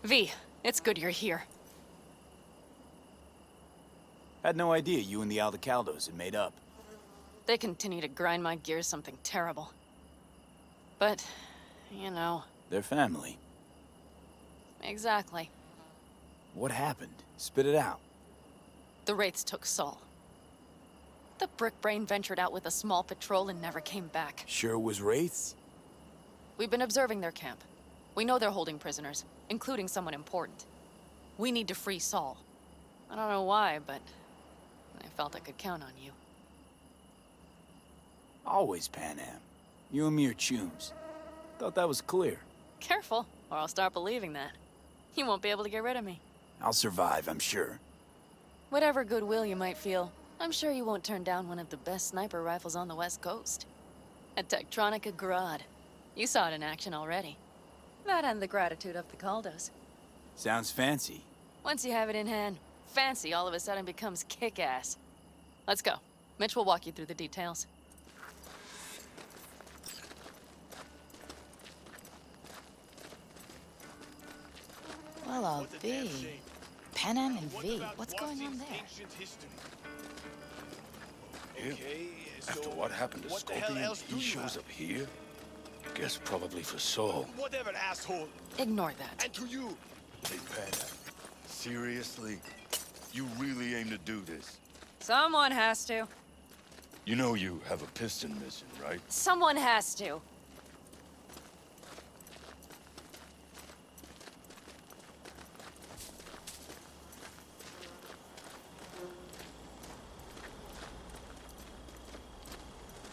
V, it's good you're here. Had no idea you and the Aldecaldos had made up. They continue to grind my gears something terrible. But, you know... They're family. Exactly. What happened? Spit it out. The Wraiths took Saul. The Brickbrain ventured out with a small patrol and never came back. Sure it was Wraiths? We've been observing their camp. We know they're holding prisoners, including someone important. We need to free Saul. I don't know why, but I felt I could count on you. Always Pan Am. You and me are chums. Thought that was clear. Careful, or I'll start believing that. You won't be able to get rid of me. I'll survive, I'm sure. Whatever goodwill you might feel, I'm sure you won't turn down one of the best sniper rifles on the West Coast. A Tektronica Grad. You saw it in action already. That and the gratitude of the Caldos. Sounds fancy. Once you have it in hand, fancy all of a sudden becomes kick-ass. Let's go. Mitch will walk you through the details. Well, I'll be. Pan Am and V, what's going on there? Him? After what happened to Scorpion, he shows up here? Guess probably for Saul. Whatever, asshole. Ignore that. And to you. Hey, Pan, seriously? You really aim to do this? Someone has to. You know you have a piston mission, right? Someone has to.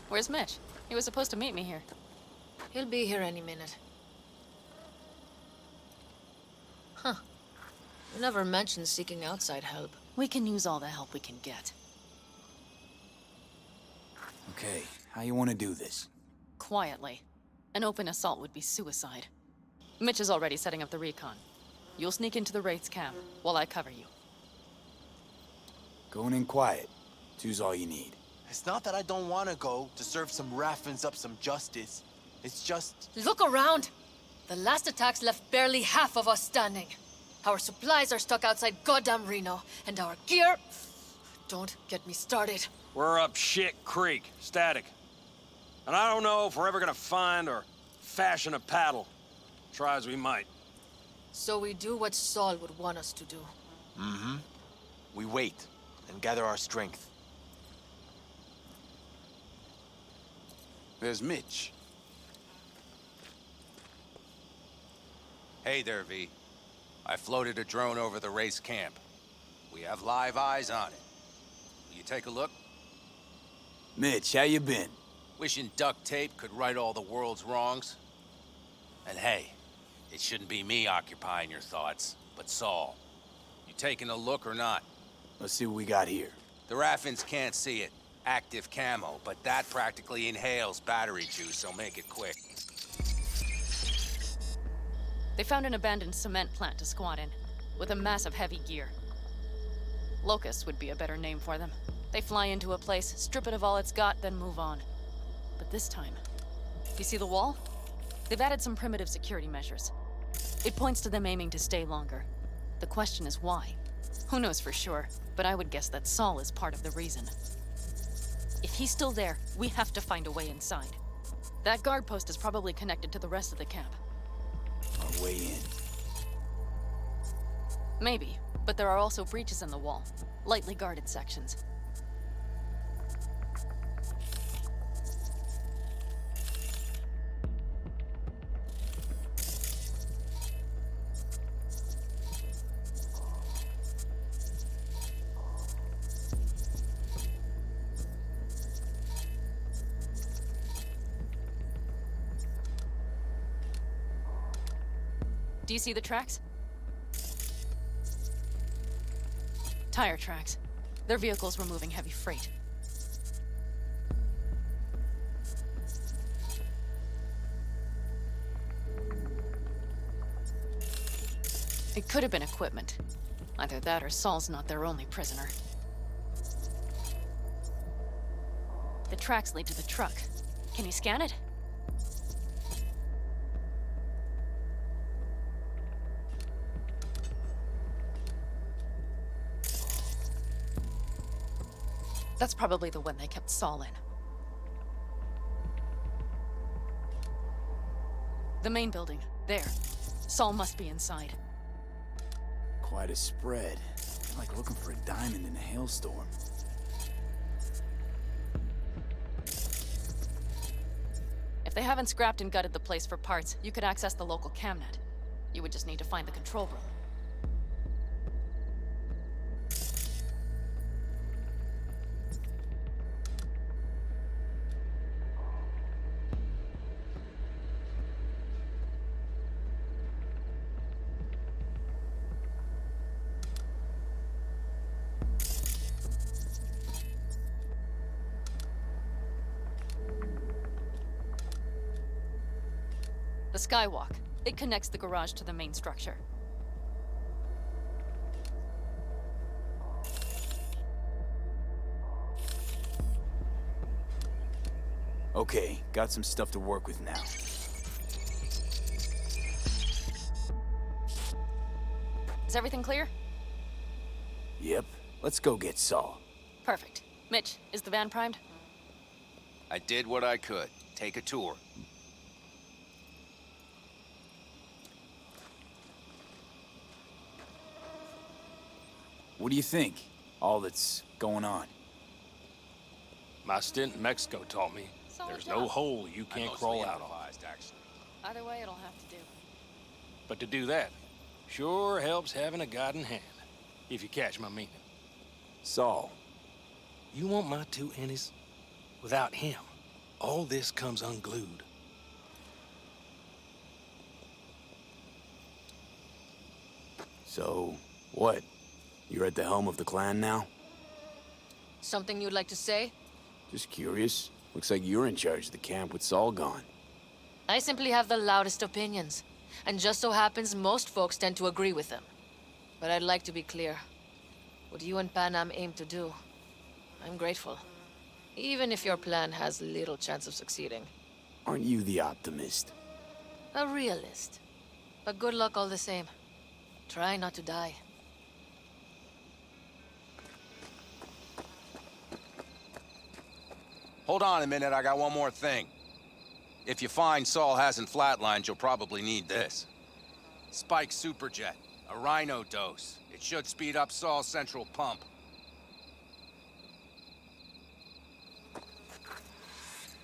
Where's Mitch? He was supposed to meet me here. He'll be here any minute. Huh. You never mentioned seeking outside help. We can use all the help we can get. Okay, how you want to do this? Quietly. An open assault would be suicide. Mitch is already setting up the recon. You'll sneak into the Wraith's camp while I cover you. Going in quiet. Two's all you need. It's not that I don't want to go to serve some Raffins up some justice. It's just... Look around! The last attacks left barely half of us standing. Our supplies are stuck outside goddamn Reno, and our gear... Don't get me started. We're up shit creek, static. And I don't know if we're ever gonna find or fashion a paddle. Try as we might. So we do what Saul would want us to do. Mm-hmm. We wait and gather our strength. There's Mitch. Hey there, V. I floated a drone over the race camp. We have live eyes on it. Will you take a look? Mitch, how you been? Wishing duct tape could right all the world's wrongs. And hey, it shouldn't be me occupying your thoughts, but Saul. You taking a look or not? Let's see what we got here. The Raffins can't see it. Active camo, but that practically inhales battery juice, so make it quick. They found an abandoned cement plant to squat in, with a massive heavy gear. Locusts would be a better name for them. They fly into a place, strip it of all it's got, then move on. But this time, you see the wall? They've added some primitive security measures. It points to them aiming to stay longer. The question is why? Who knows for sure, but I would guess that Saul is part of the reason. If he's still there, we have to find a way inside. That guard post is probably connected to the rest of the camp. Our way in. Maybe, but there are also breaches in the wall. Lightly guarded sections. Do you see the tracks? Tire tracks. Their vehicles were moving heavy freight. It could have been equipment. Either that or Saul's not their only prisoner. The tracks lead to the truck. Can you scan it? That's probably the one they kept Saul in. The main building. There. Saul must be inside. Quite a spread. Like looking for a diamond in a hailstorm. If they haven't scrapped and gutted the place for parts, you could access the local camnet. You would just need to find the control room. The skywalk. It connects the garage to the main structure. Okay, got some stuff to work with now. Is everything clear? Yep, let's go get Saul. Perfect. Mitch, is the van primed? I did what I could. Take a tour. What do you think? All that's going on. My stint in Mexico taught me Solid there's job. no hole you can't crawl out of. Actually. Either way, it'll have to do. But to do that, sure helps having a guiding hand, if you catch my meaning. Saul. You want my two Ennies? Without him, all this comes unglued. So, what? You're at the helm of the clan now? Something you'd like to say? Just curious. Looks like you're in charge of the camp with Saul gone. I simply have the loudest opinions, and just so happens most folks tend to agree with them. But I'd like to be clear. What you and Panam aim to do, I'm grateful. Even if your plan has little chance of succeeding. Aren't you the optimist? A realist. But good luck all the same. Try not to die. Hold on a minute, I got one more thing. If you find Saul hasn't flatlined, you'll probably need this. Spike Superjet, a Rhino dose. It should speed up Saul's central pump.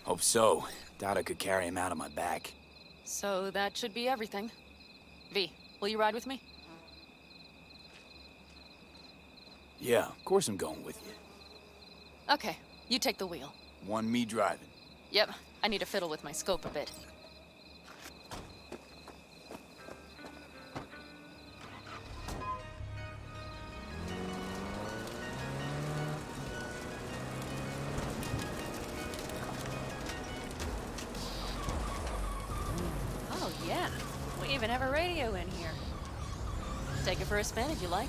Hope so. Doubt I could carry him out on my back. So that should be everything. V, will you ride with me? Yeah, of course I'm going with you. Okay, you take the wheel. One me driving. Yep, I need to fiddle with my scope a bit. Oh yeah, we even have a radio in here. Take it for a spin if you like.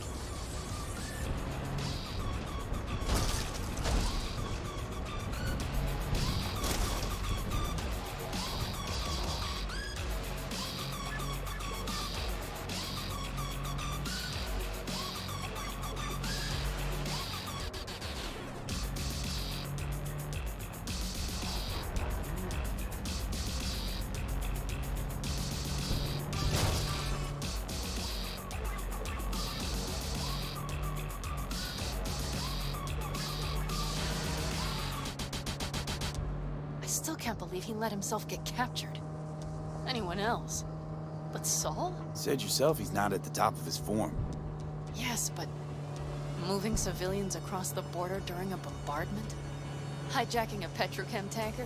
I still can't believe he let himself get captured. Anyone else? But Saul? Said yourself he's not at the top of his form. Yes, but moving civilians across the border during a bombardment? Hijacking a petrochem tanker?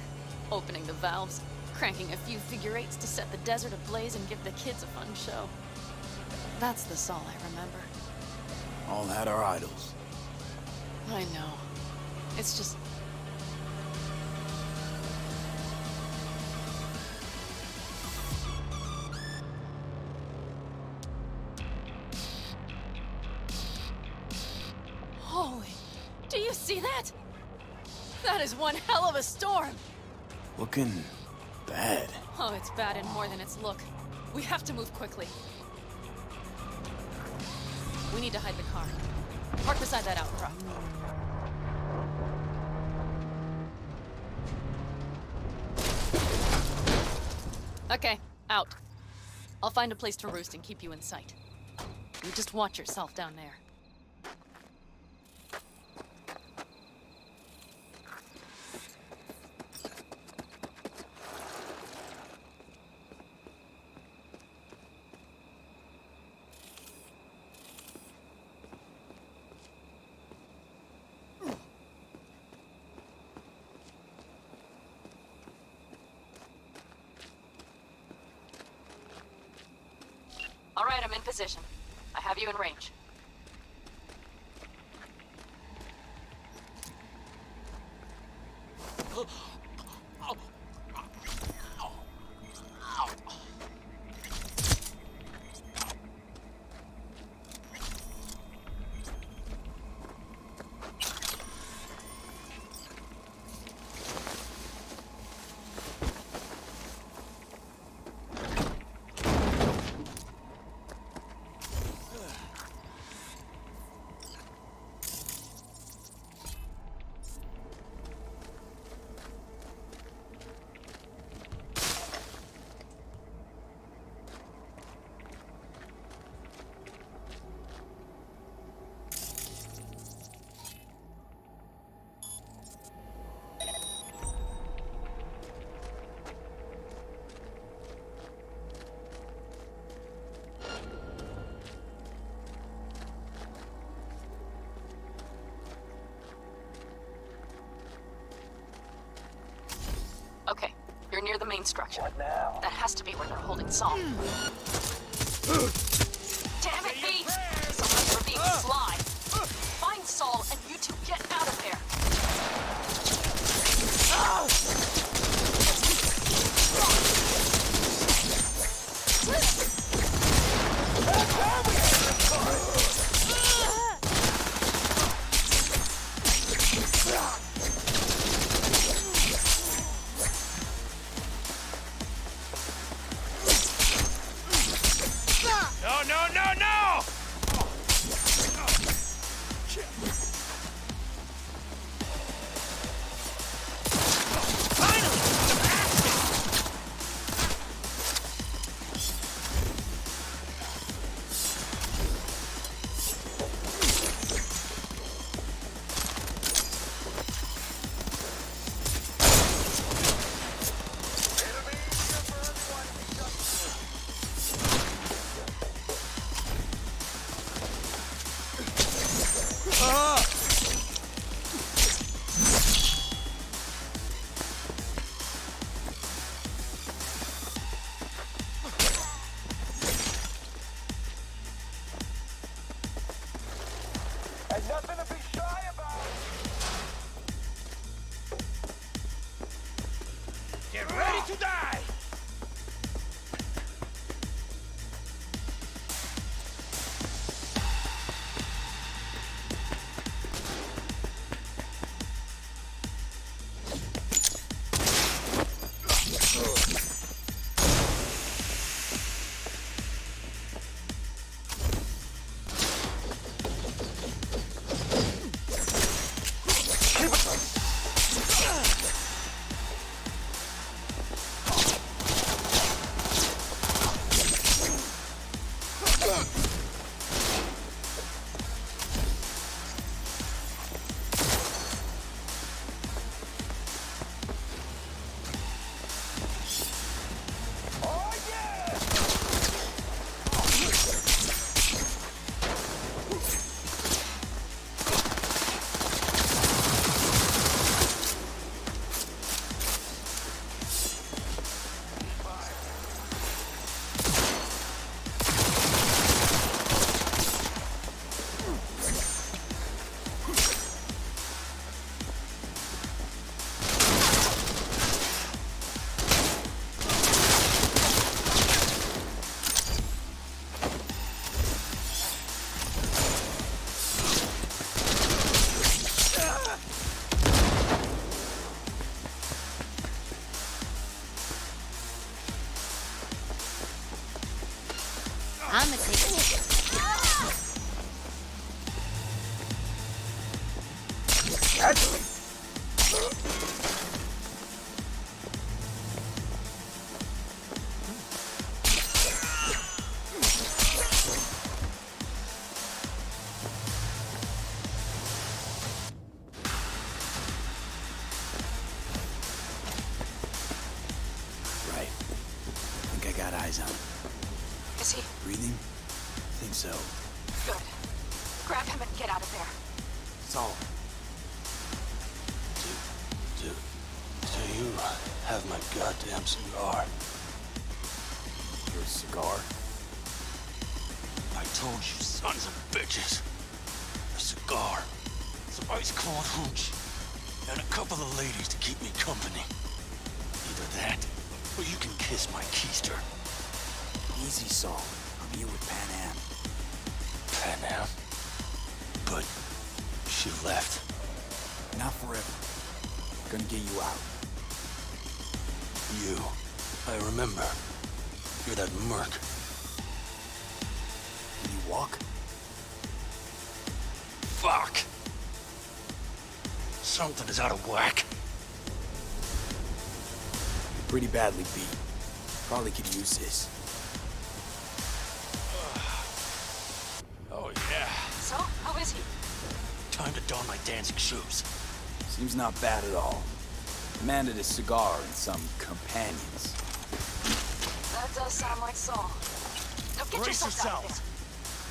Opening the valves? Cranking a few figure eights to set the desert ablaze and give the kids a fun show? That's the Saul I remember. All had our idols. I know. It's just... Holy... Do you see that? That is one hell of a storm! Looking bad. Oh, it's bad in more than its look. We have to move quickly. We need to hide the car. Park beside that outcrop. Okay, out. I'll find a place to roost and keep you in sight. You just watch yourself down there. All right, I'm in position. I have you in range. Okay, you're near the main structure. What now? That has to be where they're holding Saul. Damn it, V! Someone's for being sly. Find Saul and you two get out of there. No, no, no, no! And nothing to be shy about. Get ready to die! I'm a taker. out. Good. Grab him and get out of there. Saul, Do you have my goddamn cigar? your cigar? I told you, sons of bitches. A cigar, some ice-cold hooch, and a couple of ladies to keep me company. Either that, or you can kiss my keister. Easy, Saul. I'm here with Pan Am. Pan Am? But she left. Not forever. Gonna get you out. You. I remember. You're that merc. Can you walk? Fuck! Something is out of whack. You're pretty badly beat. Probably could use this. Oh, yeah. So, how is he? Time to don my dancing shoes. Seems not bad at all. Demanded a cigar and some companions. That does sound like Saul. Now get Brace yourself out of yourselves.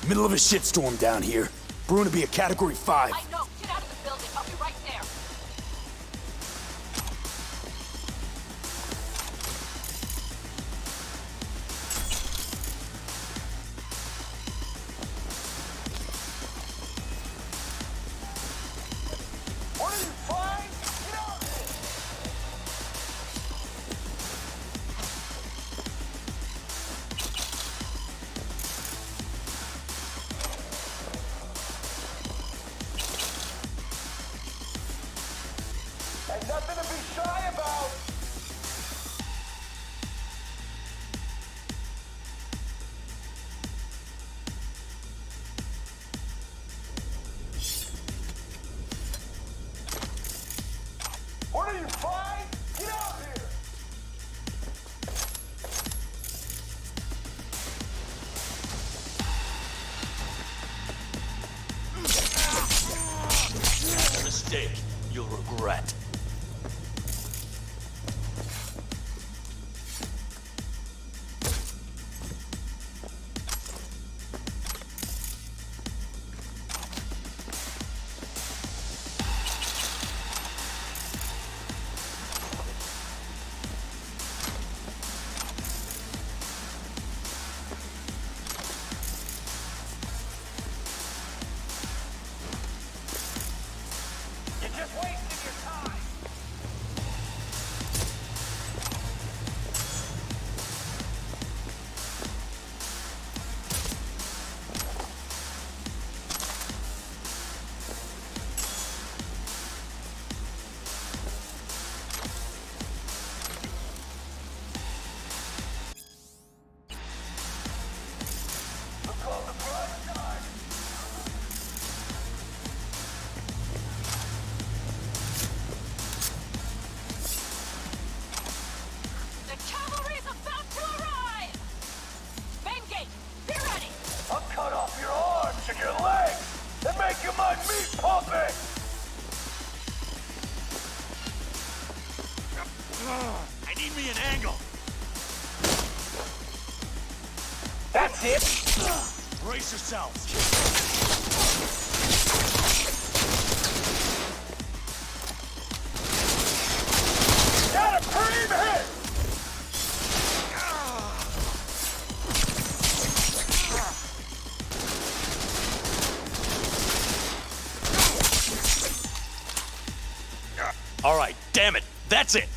there. Middle of a shitstorm down here. Brewing to be a Category 5. I know. Get out of the building. I'll be right there. What are you, fine? Get out of here! Ain't nothing to be shy about! What are you, fine? Get out here! That's a mistake. You'll regret. You're just wasting your time! Look on the bright side! The cavalry's about to arrive! Main gate, be ready! I'll cut off your arms and your legs and make you my meat puppet! I need me an angle. That's it! Brace yourselves. Got a cream hit! All right, damn it. That's it.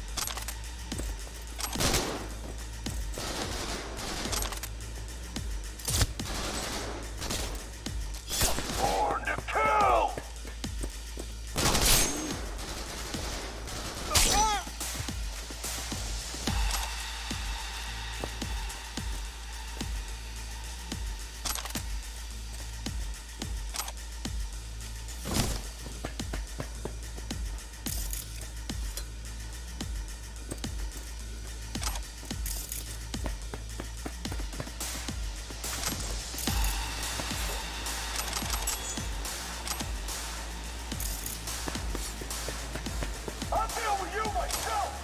Born to kill! I'll deal with you myself!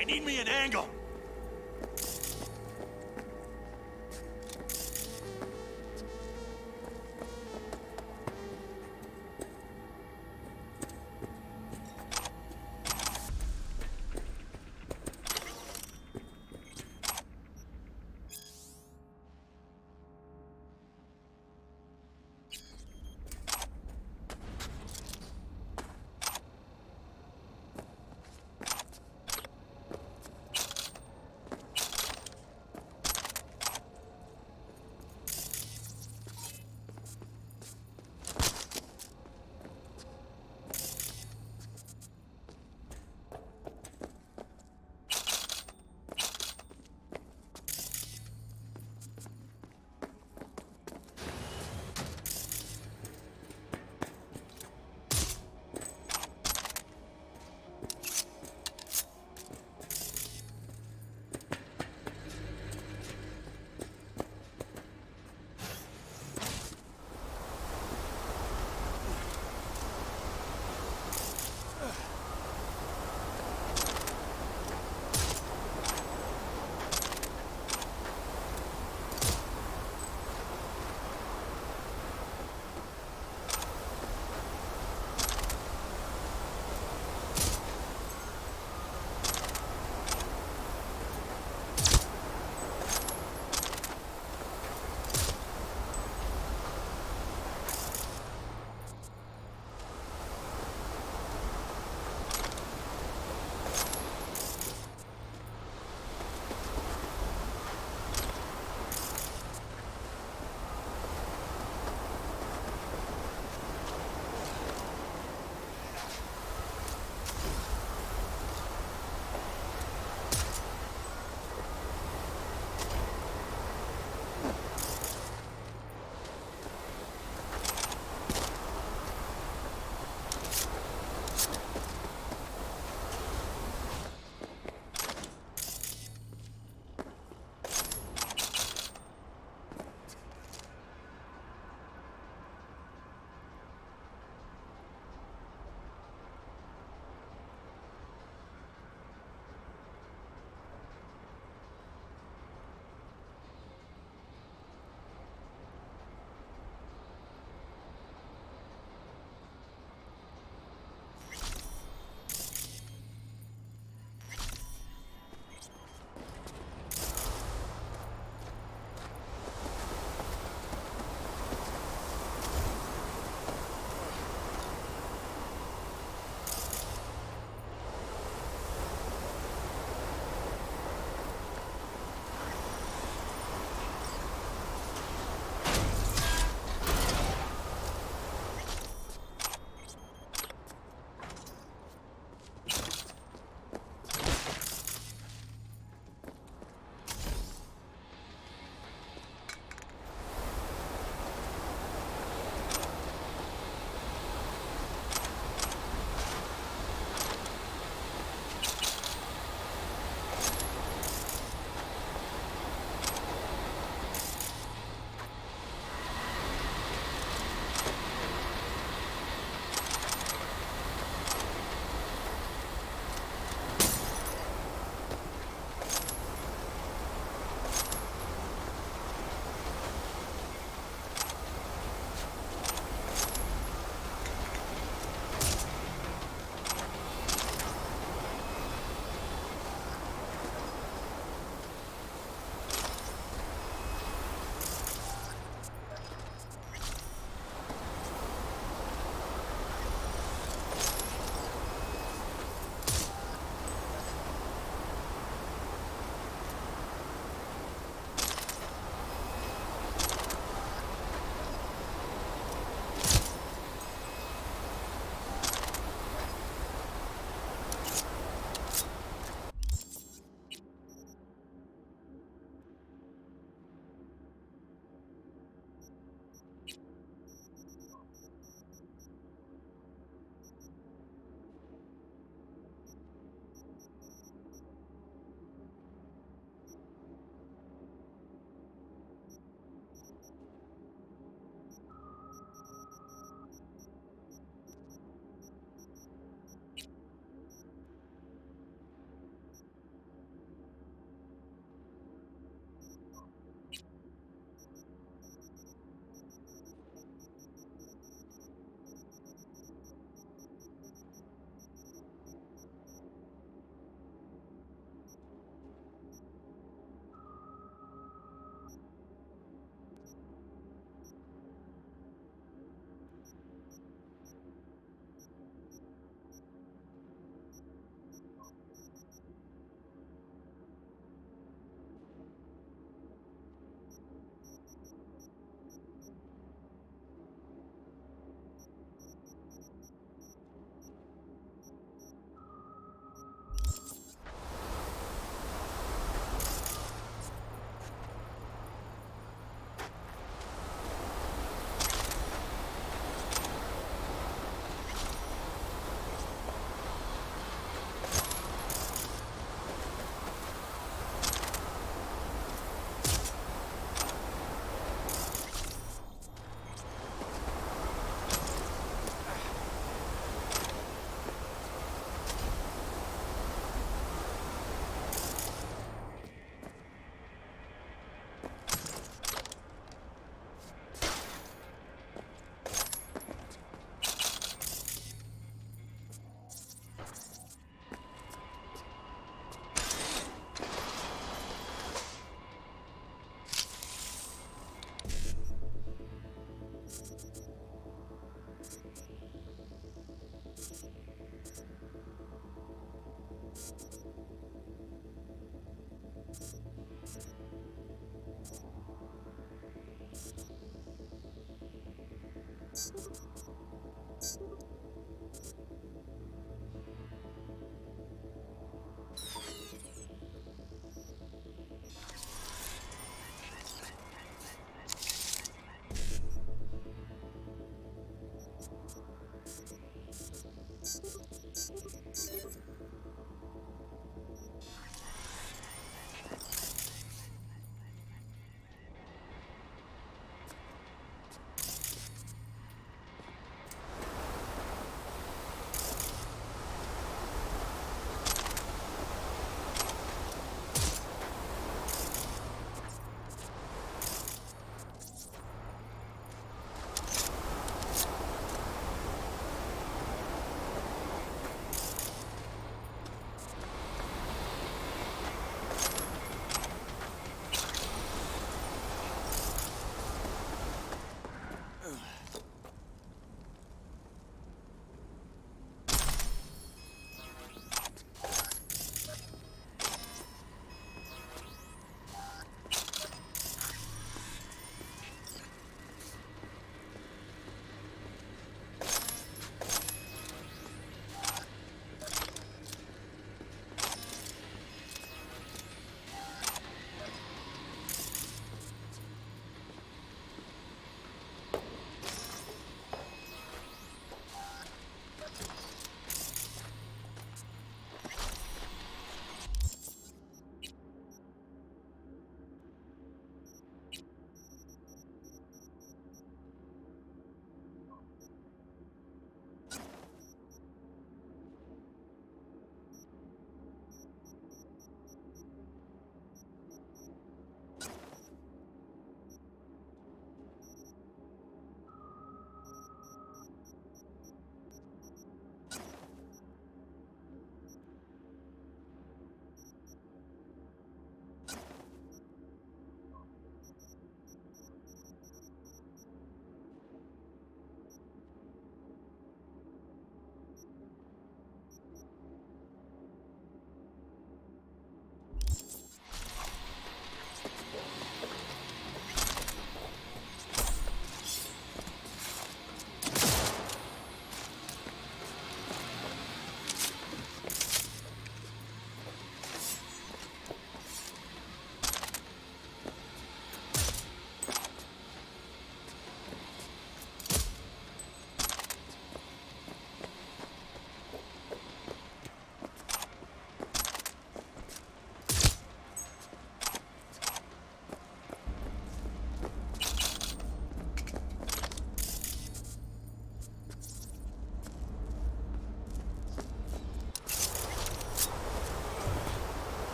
I need me an angle.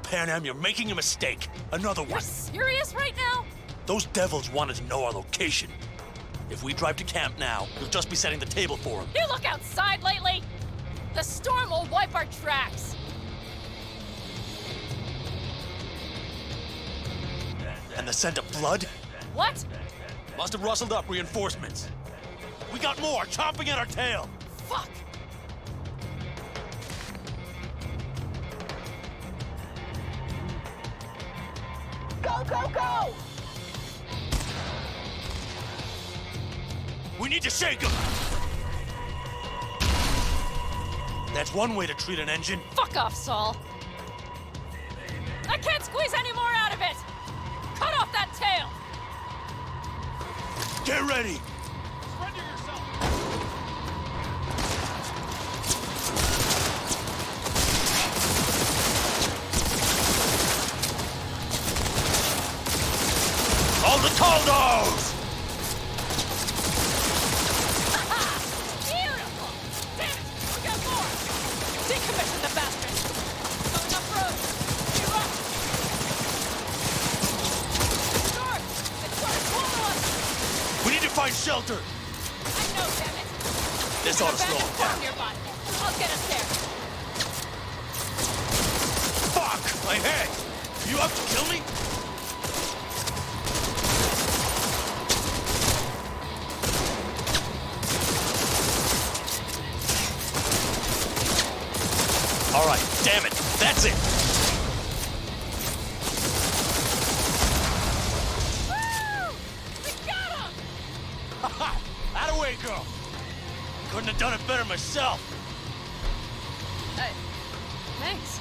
Panam, you're making a mistake. Another You're one. serious right now? Those devils wanted to know our location. If we drive to camp now, you'll just be setting the table for them. You look outside lately? The storm will wipe our tracks. And the scent of blood? What? Must have rustled up reinforcements. We got more chomping at our tail. Fuck! Go, go, go! We need to shake them. That's one way to treat an engine. Fuck off, Saul. I can't squeeze any more out of it! Cut off that tail! Get ready. All the Taldos! Beautiful! Damn it! We got more! Decommission the bastards! Coming up road! You're up! North! It's trying to follow us! We need to find shelter. I know, damn it! This ought to slow Abandoned them farm down. nearby. I'll get us there. Fuck! My head! You up to kill me? All right, damn it. That's it. Woo! We got him! Ha! That-a-way, girl. Couldn't have done it better myself. Thanks.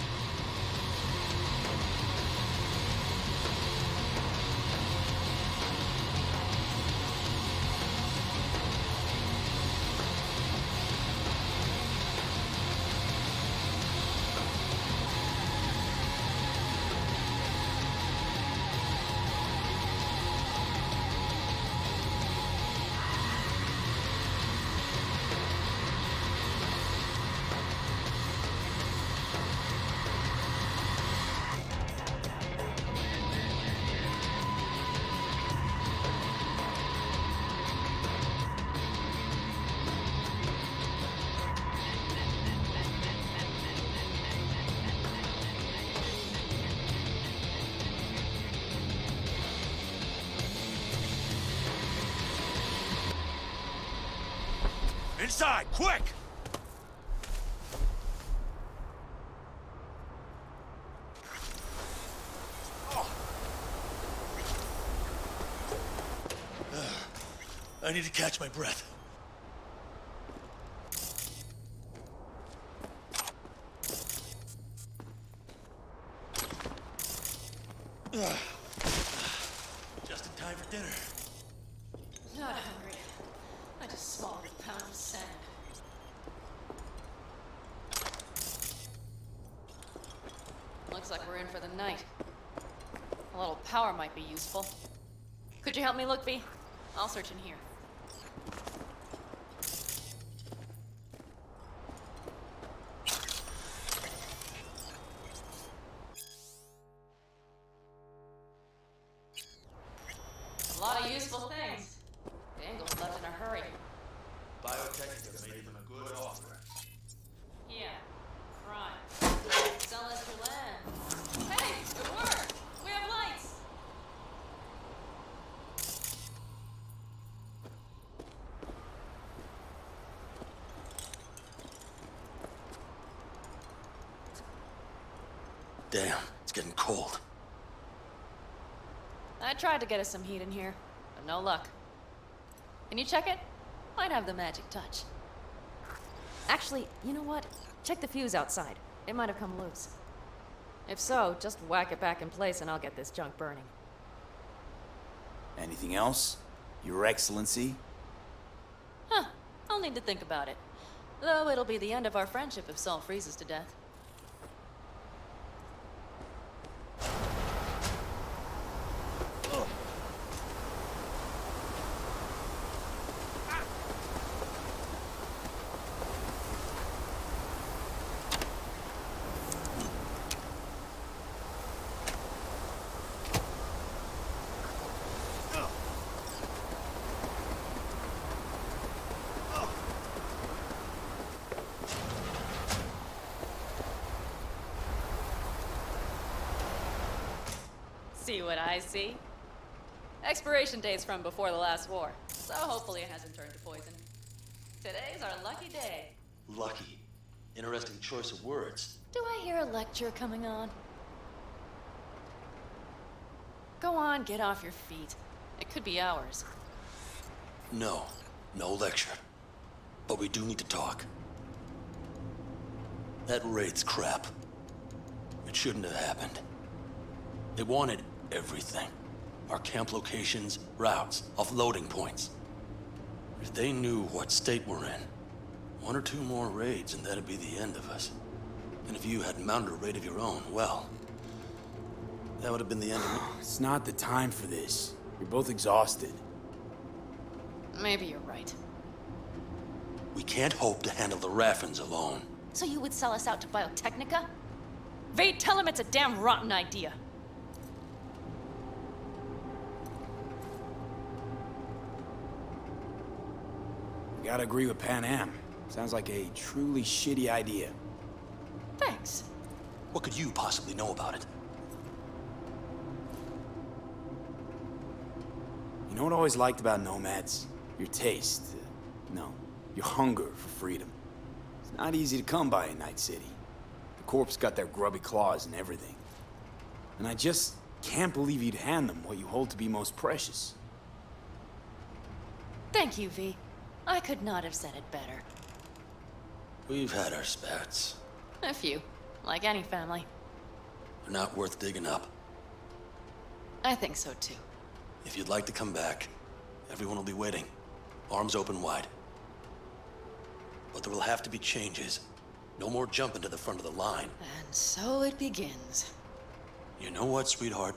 Inside, quick! I need to catch my breath. Just in time for dinner. Not hungry. I just swallowed a pound of sand. Looks like we're in for the night. A little power might be useful. Could you help me look, V? I'll search in here. A lot of useful things. Dangle's left in a hurry. Biotechnica made him a good offer. Yeah. Crime. Sell us your land. Hey, good work. We have lights. Damn, it's getting cold. I tried to get us some heat in here, but no luck. Can you check it? Might have the magic touch. Actually, you know what? Check the fuse outside. It might have come loose. If so, just whack it back in place and I'll get this junk burning. Anything else? Your Excellency? Huh. I'll need to think about it. Though it'll be the end of our friendship if Saul freezes to death. I see. Expiration date's from before the last war, so hopefully it hasn't turned to poison. Today's our lucky day. Lucky. Interesting choice of words. Do I hear a lecture coming on? Go on, get off your feet. It could be hours. No, no lecture. But we do need to talk. That raid's crap. It shouldn't have happened. They wanted everything. Our camp locations, routes, offloading points. If they knew what state we're in, 1 or 2 more raids and that'd be the end of us. And if you had mounted a raid of your own, well, that would have been the end of me. It's not the time for this. You're both exhausted. Maybe you're right. We can't hope to handle the Raffins alone. So you would sell us out to Biotechnica? Vade, tell him it's a damn rotten idea. You gotta agree with Pan Am. Sounds like a truly shitty idea. Thanks. What could you possibly know about it? You know what I always liked about nomads? Your taste. No, your hunger for freedom. It's not easy to come by in Night City. The Corps got their grubby claws and everything. And I just can't believe you'd hand them what you hold to be most precious. Thank you, V. I could not have said it better. We've had our spats. A few, like any family. They're not worth digging up. I think so too. If you'd like to come back, everyone will be waiting. Arms open wide. But there will have to be changes. No more jumping to the front of the line. And so it begins. You know what, sweetheart?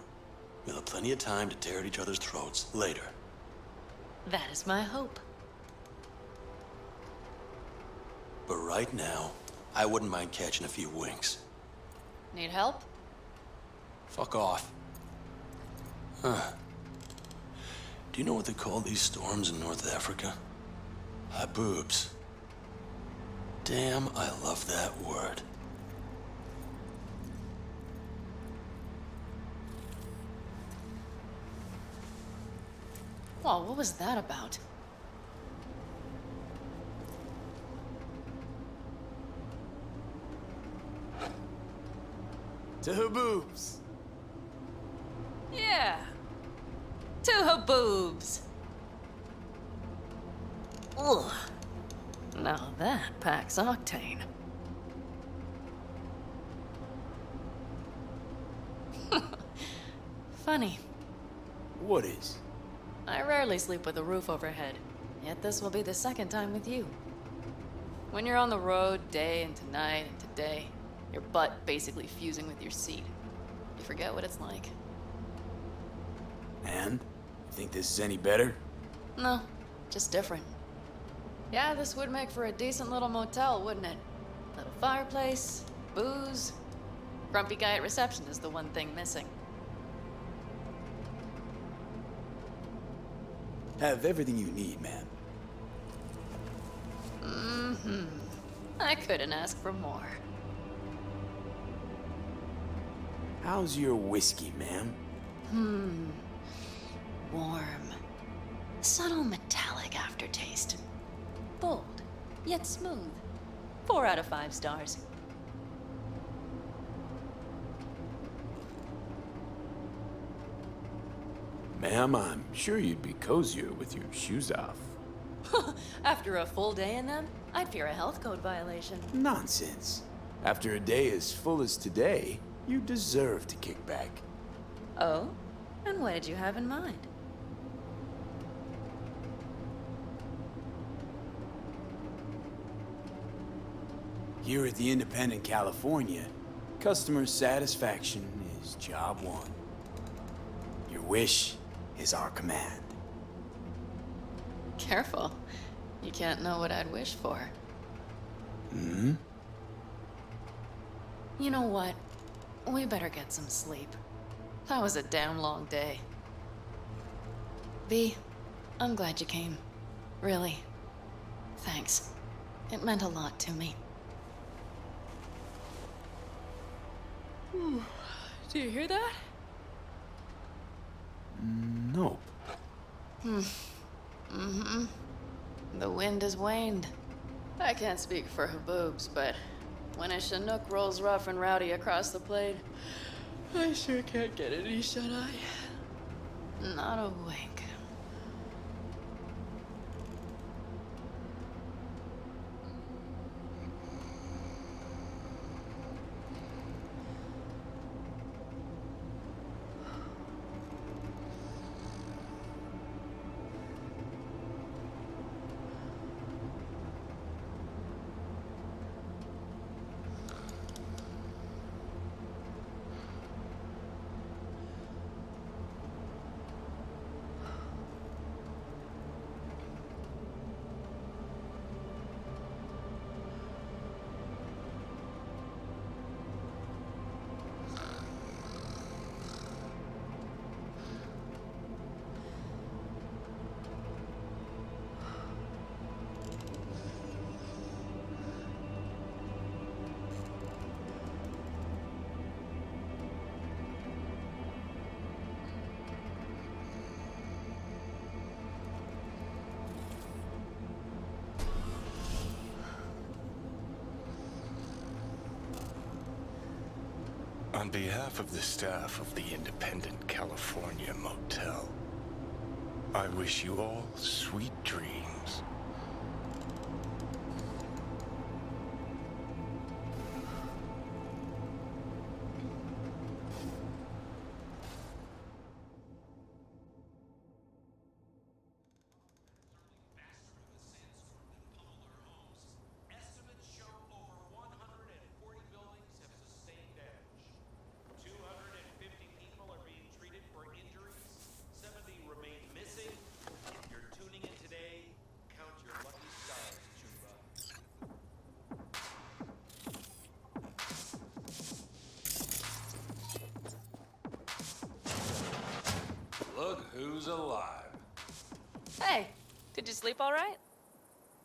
We'll have plenty of time to tear at each other's throats later. That is my hope. But right now, I wouldn't mind catching a few winks. Need help? Fuck off. Huh. Do you know what they call these storms in North Africa? Haboobs. Damn, I love that word. Well, what was that about? To her boobs. Yeah. To her boobs. Ugh. Now that packs octane. Funny. What is? I rarely sleep with a roof overhead, yet this will be the second time with you. When you're on the road day into night into day, your butt basically fusing with your seat, you forget what it's like. And? You think this is any better? No, just different. Yeah, this would make for a decent little motel, wouldn't it? Little fireplace, booze. Grumpy guy at reception is the one thing missing. Have everything you need, ma'am. Mm-hmm. I couldn't ask for more. How's your whiskey, ma'am? Warm. Subtle metallic aftertaste. Bold, yet smooth. 4 out of 5 stars. Ma'am, I'm sure you'd be cozier with your shoes off. After a full day in them, I'd fear a health code violation. Nonsense. After a day as full as today, you deserve to kick back. Oh? And what did you have in mind? Here at the Independent California, customer satisfaction is job one. Your wish is our command. Careful. You can't know what I'd wish for. Hmm? You know what? We better get some sleep. That was a damn long day. V, I'm glad you came. Really. Thanks. It meant a lot to me. Do you hear that? Nope. The wind has waned. I can't speak for Haboobs, but when a Chinook rolls rough and rowdy across the plain, I sure can't get any shut-eye. Not a wink. On behalf of the staff of the Independent California Motel, I wish you all sweet dreams. Look who's alive. Hey, did you sleep all right?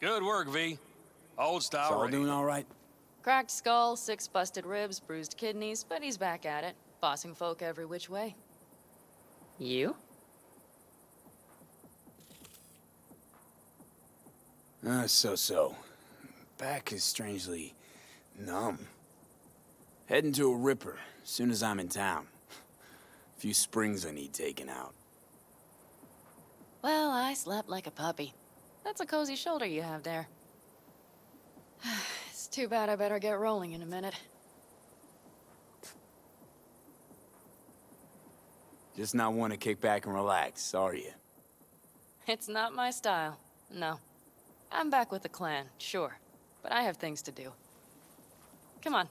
Good work, V. Old style. Saul ready. doing all right? Cracked skull, 6 busted ribs, bruised kidneys, but he's back at it, bossing folk every which way. You? So. Back is strangely numb. Heading to a ripper as soon as I'm in town. A few springs I need taken out. Well, I slept like a puppy. That's a cozy shoulder you have there. It's too bad I better get rolling in a minute. Just not want to kick back and relax, are you? It's not my style, no. I'm back with the clan, sure, but I have things to do. Come on.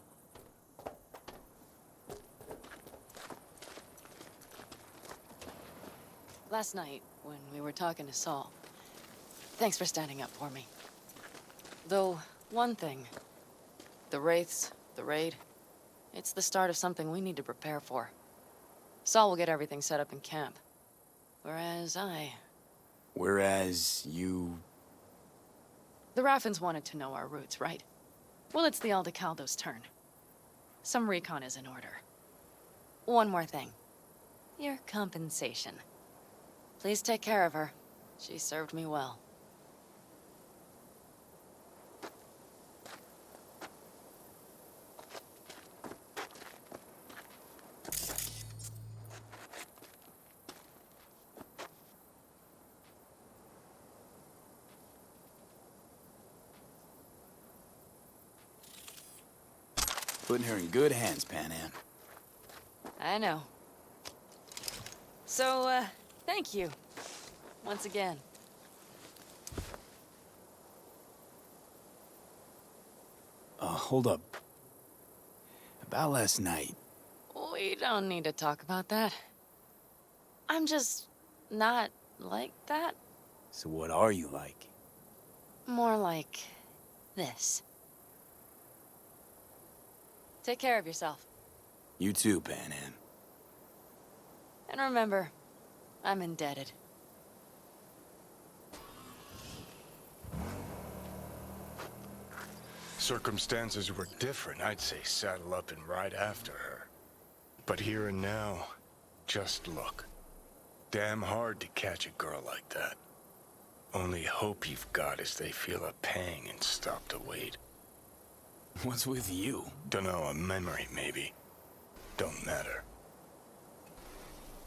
Last night, when we were talking to Saul, thanks for standing up for me. Though, one thing. The Wraiths, the raid, it's the start of something we need to prepare for. Saul will get everything set up in camp. Whereas you... The Raffins wanted to know our routes, right? Well, it's the Aldecaldo's turn. Some recon is in order. One more thing. Your compensation. Please take care of her. She served me well. Putting her in good hands, Pan Am. I know. So, thank you. Once again. Hold up. About last night. We don't need to talk about that. I'm just not like that. So what are you like? More like this. Take care of yourself. You too, Pan Am. And remember, I'm indebted. Circumstances were different, I'd say saddle up and ride after her. But here and now, just look. damn hard to catch a girl like that. Only hope you've got is they feel a pang and stop to wait. What's with you? Dunno, a memory maybe. Don't matter.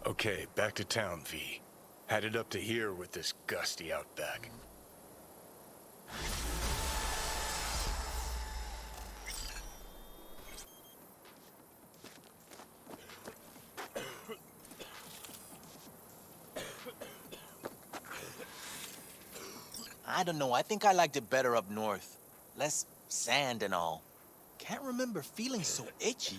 Okay, back to town, V. Headed up to here with this gusty outback. I don't know, I think I liked it better up north. Less sand and all. Can't remember feeling so itchy.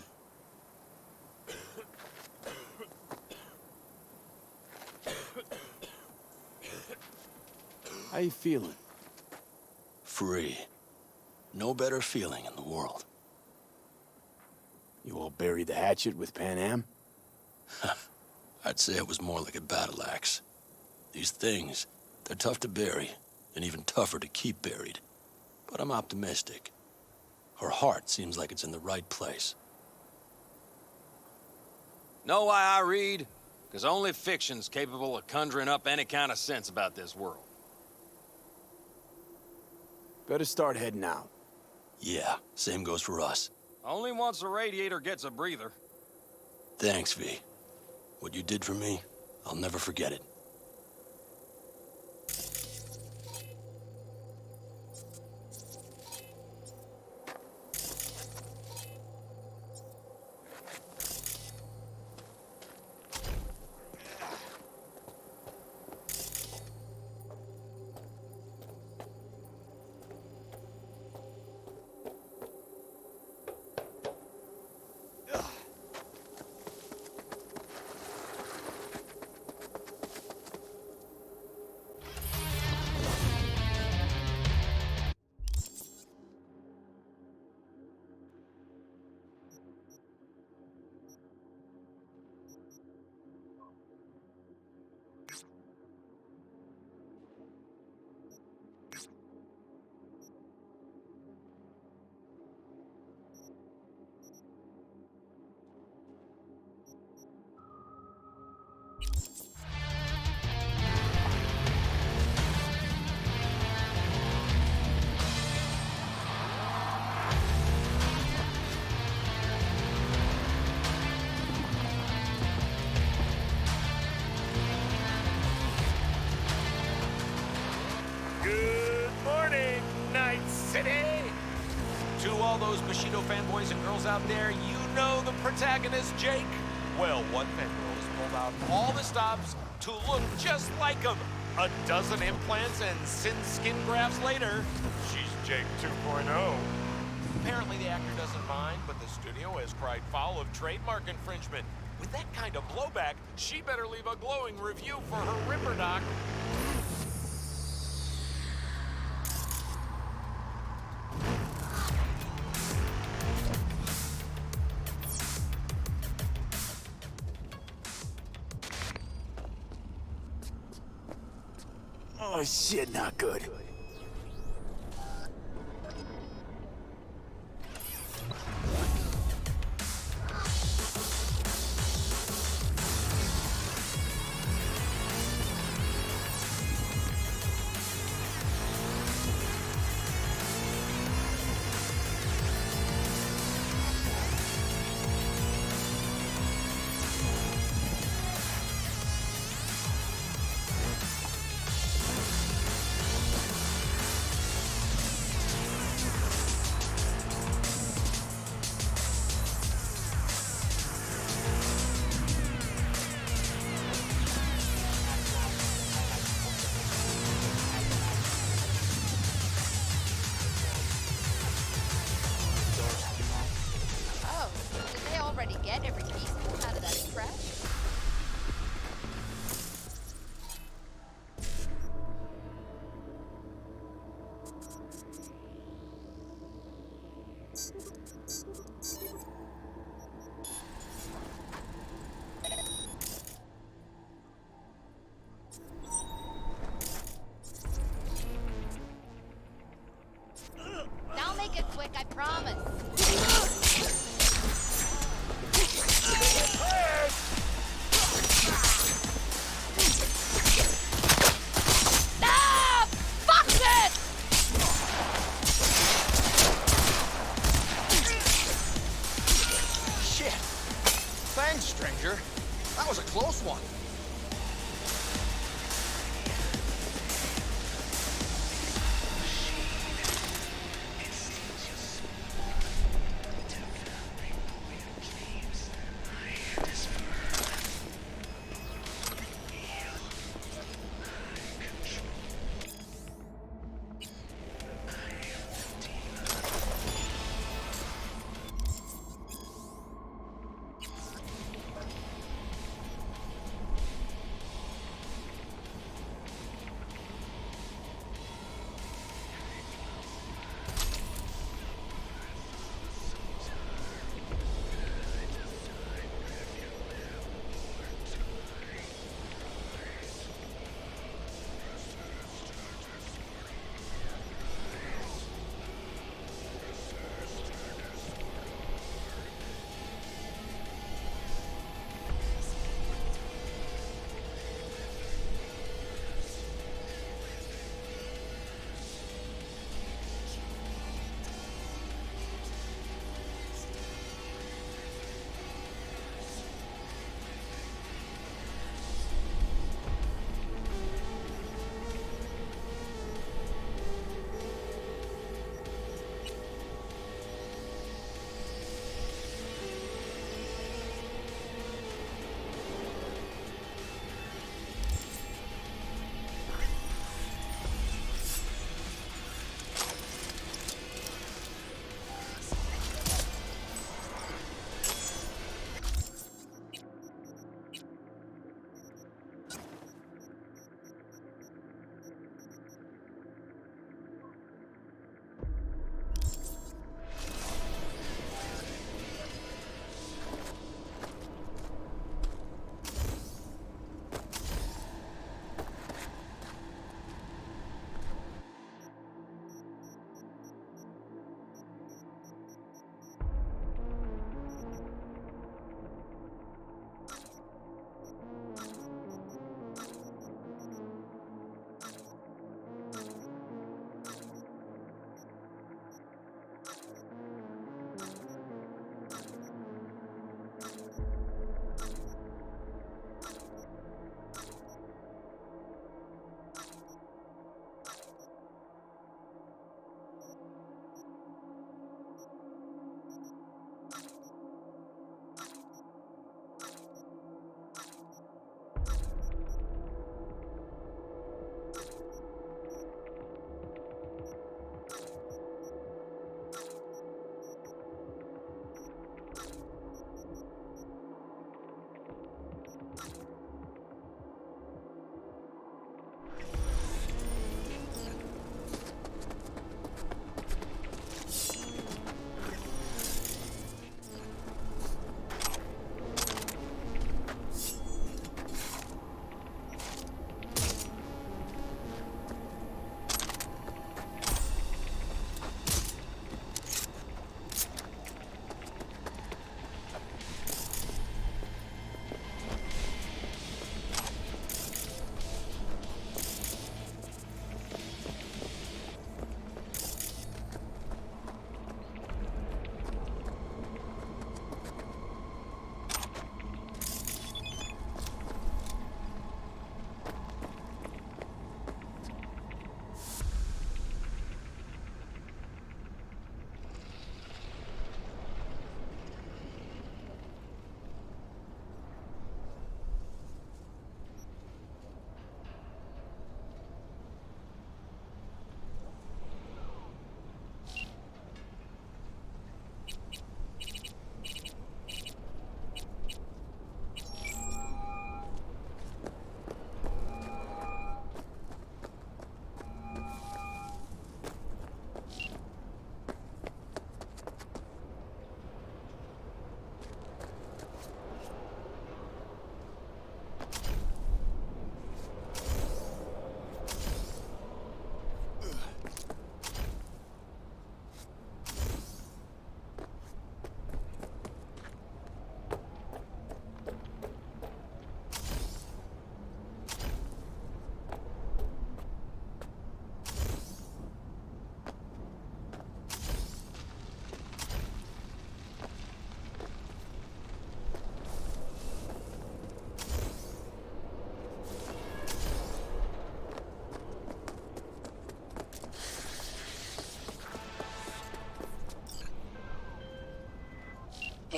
How you feeling? Free. No better feeling in the world. You all buried the hatchet with Pan Am? I'd say it was more like a battle axe. These things, they're tough to bury, and even tougher to keep buried. But I'm optimistic. Her heart seems like it's in the right place. Know why I read? Because only fiction's capable of conjuring up any kind of sense about this world. Better start heading out. Yeah, same goes for us. Only once the radiator gets a breather. Thanks, V. What you did for me, I'll never forget it. Good morning, Night City! To all those Bushido fanboys and girls out there, you know the protagonist, Jake? Well, one fangirl has pulled out all the stops to look just like him. A dozen implants and skin grafts later, she's Jake 2.0. Apparently the actor doesn't mind, but the studio has cried foul of trademark infringement. With that kind of blowback, she better leave a glowing review for her Ripper Doc. Oh shit, not good. Oh, did they already get every piece out of that crash? I'll make it quick, I promise. That was a close one.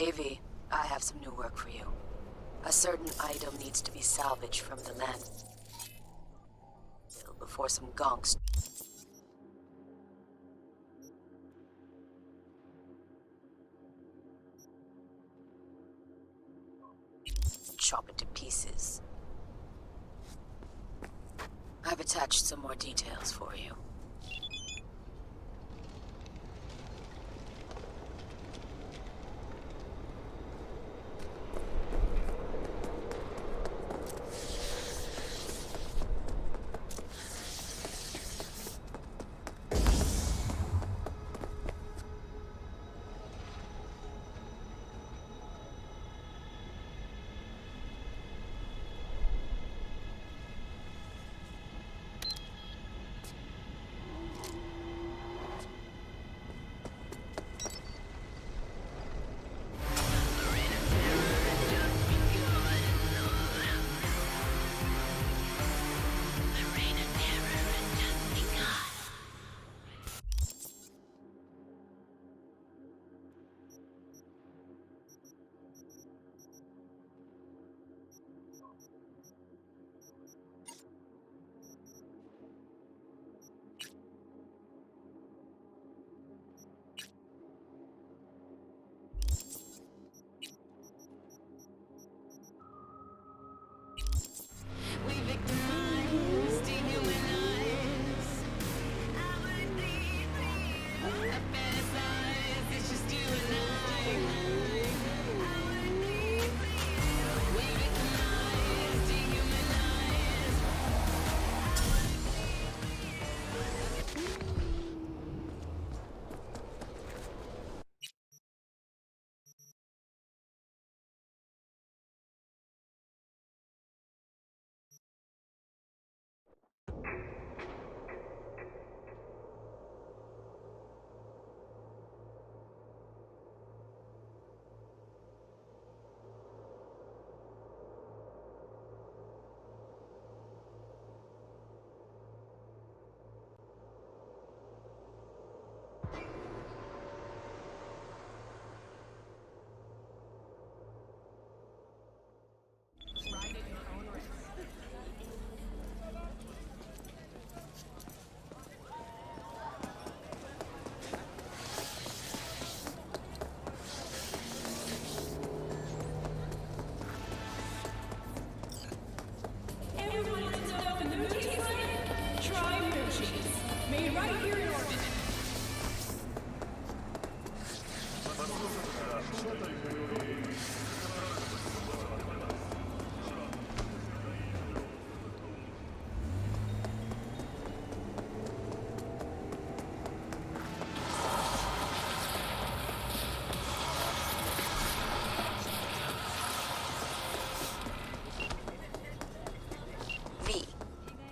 Avi, I have some new work for you. A certain item needs to be salvaged from the land before some gonks chop it to pieces. I've attached some more details for you.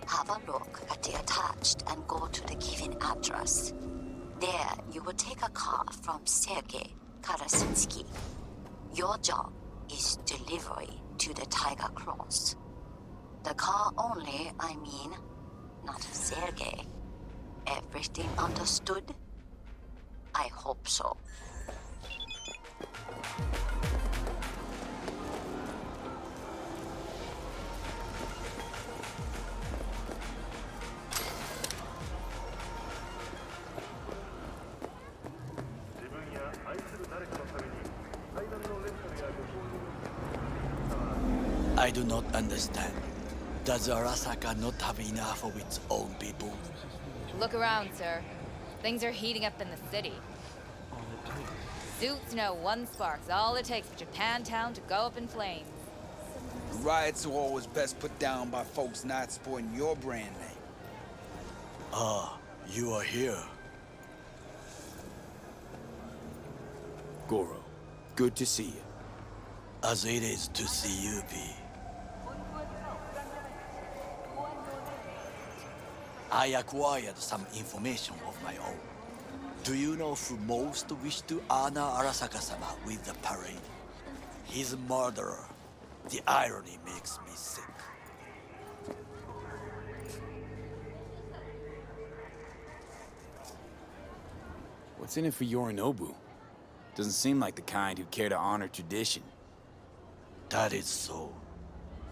Have a look at the attached and go to the given address. There, you will take a car from Sergei Karasinsky. Your job is delivery to the Tiger Claws. The car only, I mean, not Sergei. Everything understood? I hope so. I do not understand. Does Arasaka not have enough of its own people? Look around, sir. Things are heating up in the city. Suits know one spark's all it takes for Japantown to go up in flames. Riots are always best put down by folks not sporting your brand name. Ah, you are here. Goro, good to see you. As it is to see you, V. I acquired some information of my own. Do you know who most wish to honor Arasaka-sama with the parade? His murderer. The irony makes me sick. What's in it for Yorinobu? Doesn't seem like the kind who care to honor tradition. That is so.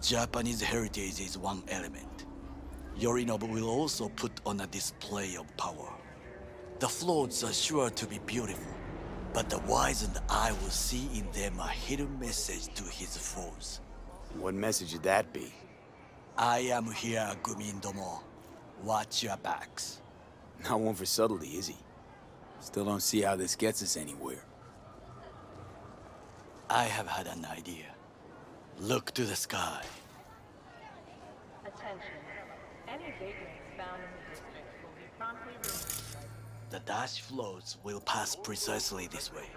Japanese heritage is one element. Yorinobu will also put on a display of power. The floats are sure to be beautiful, but the wizened eye will see in them a hidden message to his foes. What message would that be? I am here, Gumindomo. Watch your backs. Not one for subtlety, is he? Still don't see how this gets us anywhere. I have had an idea. Look to the sky. Attention. Any vagrants found in the district will be promptly removed. The dash floats will pass precisely this way.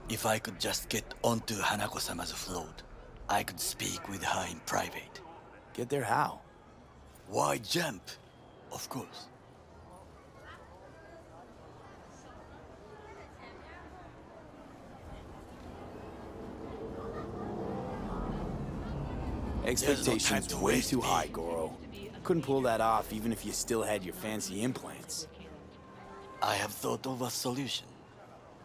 If I could just get onto Hanako-sama's float, I could speak with her in private. Get there how? Why jump? Of course. Expectations way too high, Goro. Couldn't pull that off even if you still had your fancy implants. I have thought of a solution.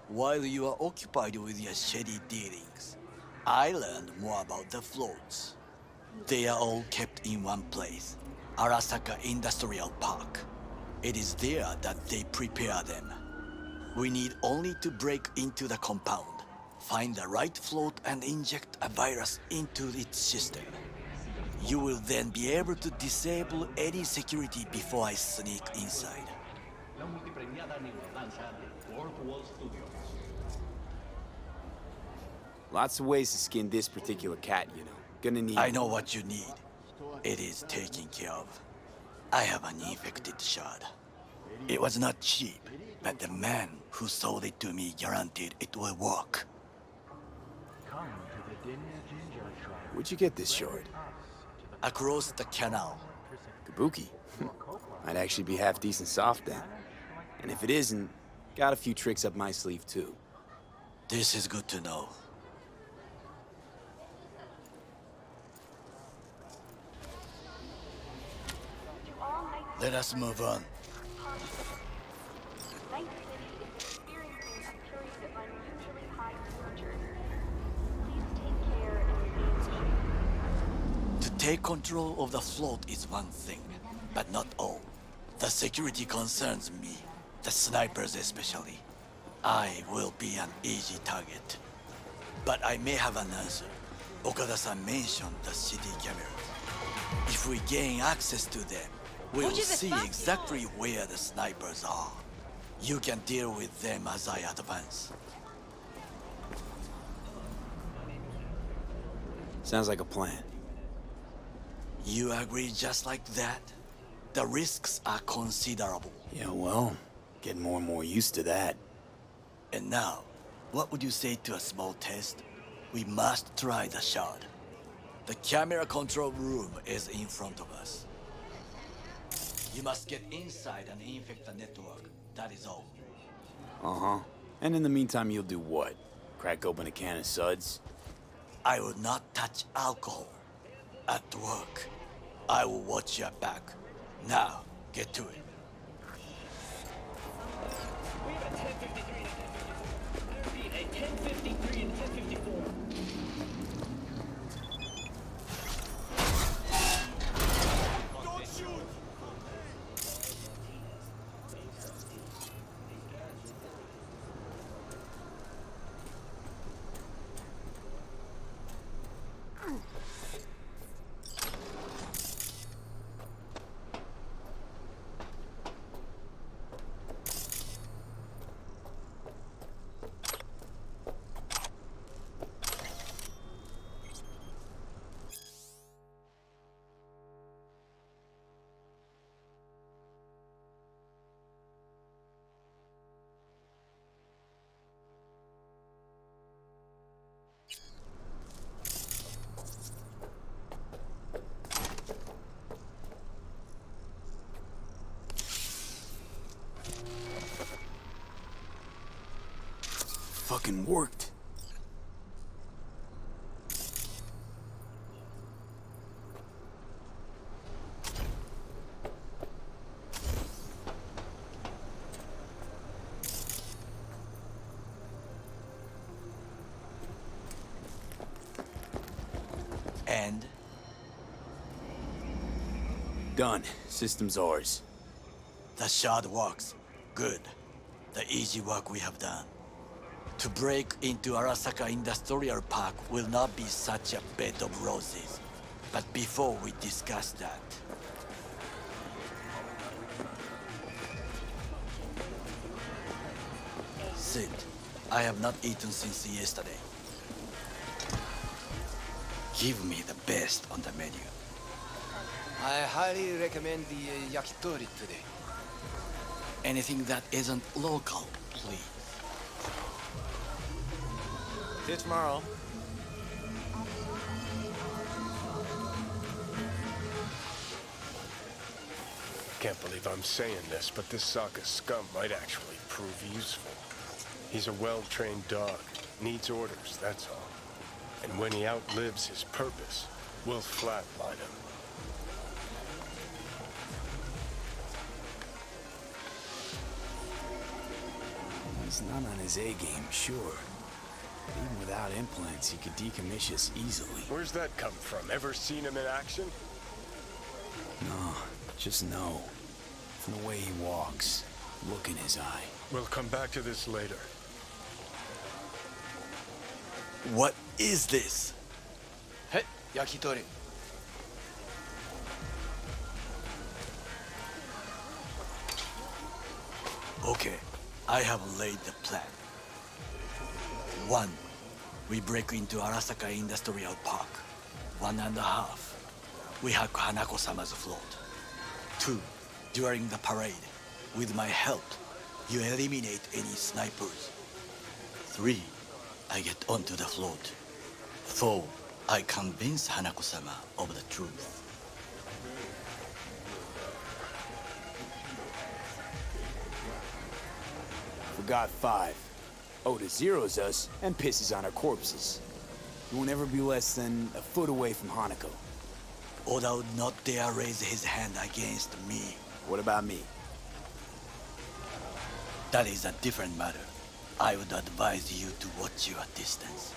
While you are occupied with your shady dealings, I learned more about the floats. They are all kept in one place, Arasaka Industrial Park. It is there that they prepare them. We need only to break into the compound, find the right float and inject a virus into its system. You will then be able to disable any security before I sneak inside. Lots of ways to skin this particular cat, you know. Gonna need... I know what you need. It is taken care of. I have an infected shard. It was not cheap, but the man who sold it to me guaranteed it will work. Where'd you get this shard? Across the canal. Kabuki? Might actually be half decent soft then. And if it isn't, got a few tricks up my sleeve too. This is good to know. Let us move on. Night City is experiencing a period of unusually high temperatures. Please take care and remain safe. To take control of the float is one thing, but not all. The security concerns me, the snipers especially. I will be an easy target. But I may have an answer. Okada-san mentioned the city cameras. If we gain access to them, we'll see exactly where the snipers are. You can deal with them as I advance. Sounds like a plan. You agree just like that? The risks are considerable. Yeah, well, getting more and more used to that. And now, what would you say to a small test? We must try the shard. The camera control room is in front of us. You must get inside and infect the network. That is all. Uh-huh. And in the meantime, you'll do what? Crack open a can of suds? I will not touch alcohol. At work, I will watch your back. Now, get to it. We have a 1053 and a 1054. Repeat, a 1053 and a 1054. Don't shoot! Fucking worked. And? Done. System's ours. The shard works. Good. The easy work we have done. To break into Arasaka Industrial Park will not be such a bed of roses. But before we discuss that... Sid, I have not eaten since yesterday. Give me the best on the menu. I highly recommend the yakitori today. Anything that isn't local, please. See you tomorrow. Can't believe I'm saying this, but this Sokka scum might actually prove useful. He's a well-trained dog. Needs orders, that's all. And when he outlives his purpose, we'll flatline him. He's not on his A-game, sure. But even without implants, he could decommission us easily. Where's that come from? Ever seen him in action? No, just know. From the way he walks, look in his eye. We'll come back to this later. What is this? Hey, yakitori. Okay, I have laid the plan. 1. We break into Arasaka Industrial Park. 1.5. We hack Hanako-sama's float. 2. During the parade, with my help, you eliminate any snipers. 3. I get onto the float. 4. I convince Hanako-sama of the truth. Forgot 5. Oda zeroes us and pisses on our corpses. He won't ever be less than a foot away from Hanako. Oda would not dare raise his hand against me. What about me? That is a different matter. I would advise you to watch your distance.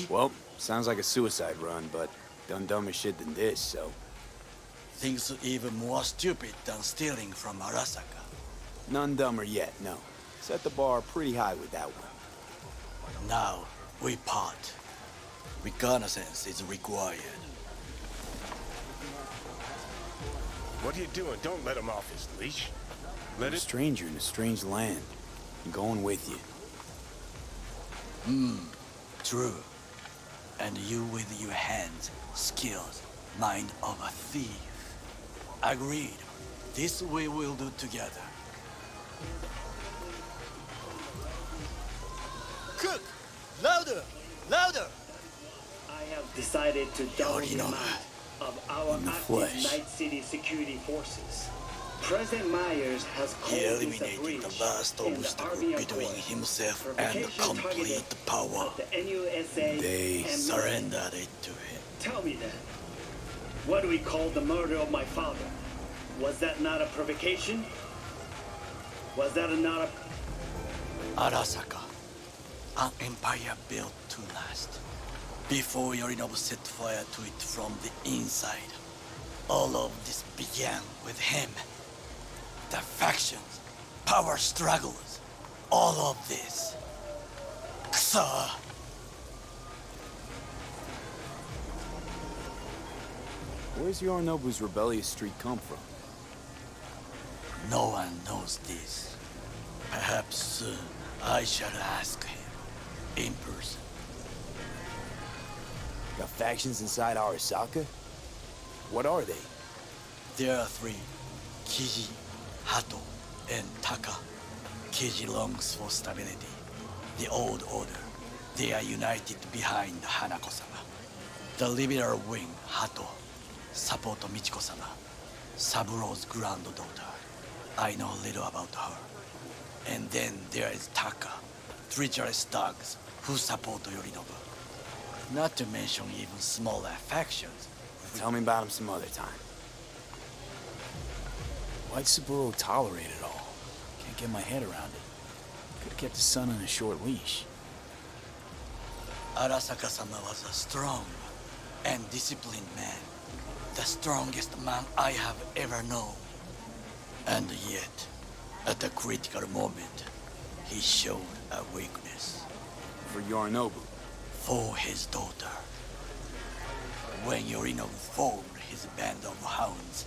Well, sounds like a suicide run, but done dumber shit than this, so... Things even more stupid than stealing from Arasaka. None dumber yet, no. Set the bar pretty high with that one. Now, we part. Reconnaissance is required. What are you doing? Don't let him off his leash. I'm a stranger in a strange land. I'm going with you. True. And you with your hands, skills, mind of a thief. Agreed. This we will do together. Cook! Louder! Louder! I have decided to double the amount of our active Night City security forces. President Myers has called He this a eliminated breach the last in the obstacle Army between Accord. himself and Provocation complete targeted power. at the NUSA They and surrendered it to him. Tell me then, what do we call the murder of my father? Was that not a provocation? Was that not a... Arasaka, an empire built to last. Before Yorinobu set fire to it from the inside. All of this began with him. The factions, power struggles, all of this. Kusa! Where's Yorinobu's rebellious streak come from? No one knows this. Perhaps soon I shall ask him in person. Got factions inside Arasaka? What are they? There are three: Kiji, Hato, and Taka. Kiji longs for stability. The old order. They are united behind Hanako-sama. The liberal wing, Hato, support Michiko-sama, Saburo's granddaughter. I know little about her. And then there is Taka, treacherous thugs who support Yorinobu. Not to mention even smaller factions. Tell me about him some other time. Why'd Saburo tolerate it all? Can't get my head around it. Could've kept his son on a short leash. Arasaka-sama was a strong and disciplined man. The strongest man I have ever known. And yet, at the critical moment, he showed a weakness. For Yorinobu? For his daughter. When Yorinobu formed his band of hounds,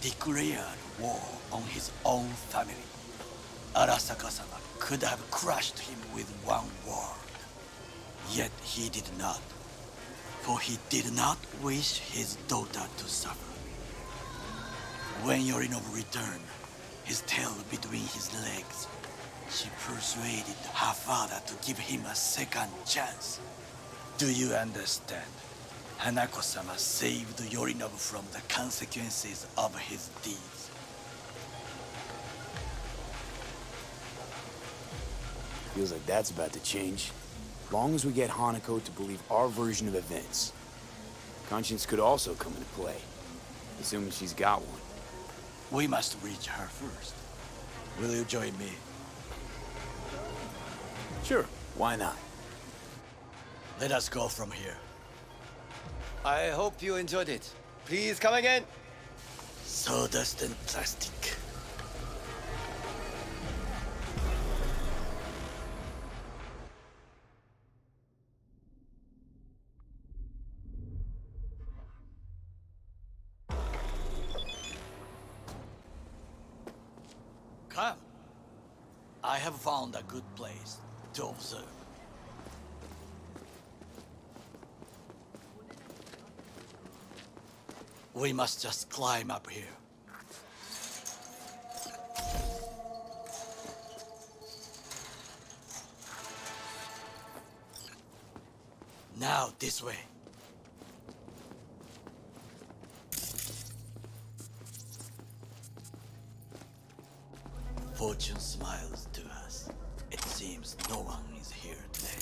declared war on his own family, Arasaka-sama could have crushed him with one word. Yet he did not, for he did not wish his daughter to suffer. When Yorinobu returned, his tail between his legs, she persuaded her father to give him a second chance. Do you understand? Hanako-sama saved Yorinobu from the consequences of his deeds. Feels like that's about to change. Long as we get Hanako to believe our version of events. Conscience could also come into play, assuming she's got one. We must reach her first. Will you join me? Sure, why not? Let us go from here. I hope you enjoyed it. Please come again. Sawdust and plastic. Come. I have found a good place to observe. We must just climb up here. Now this way. Fortune smiles to us. It seems no one is here today.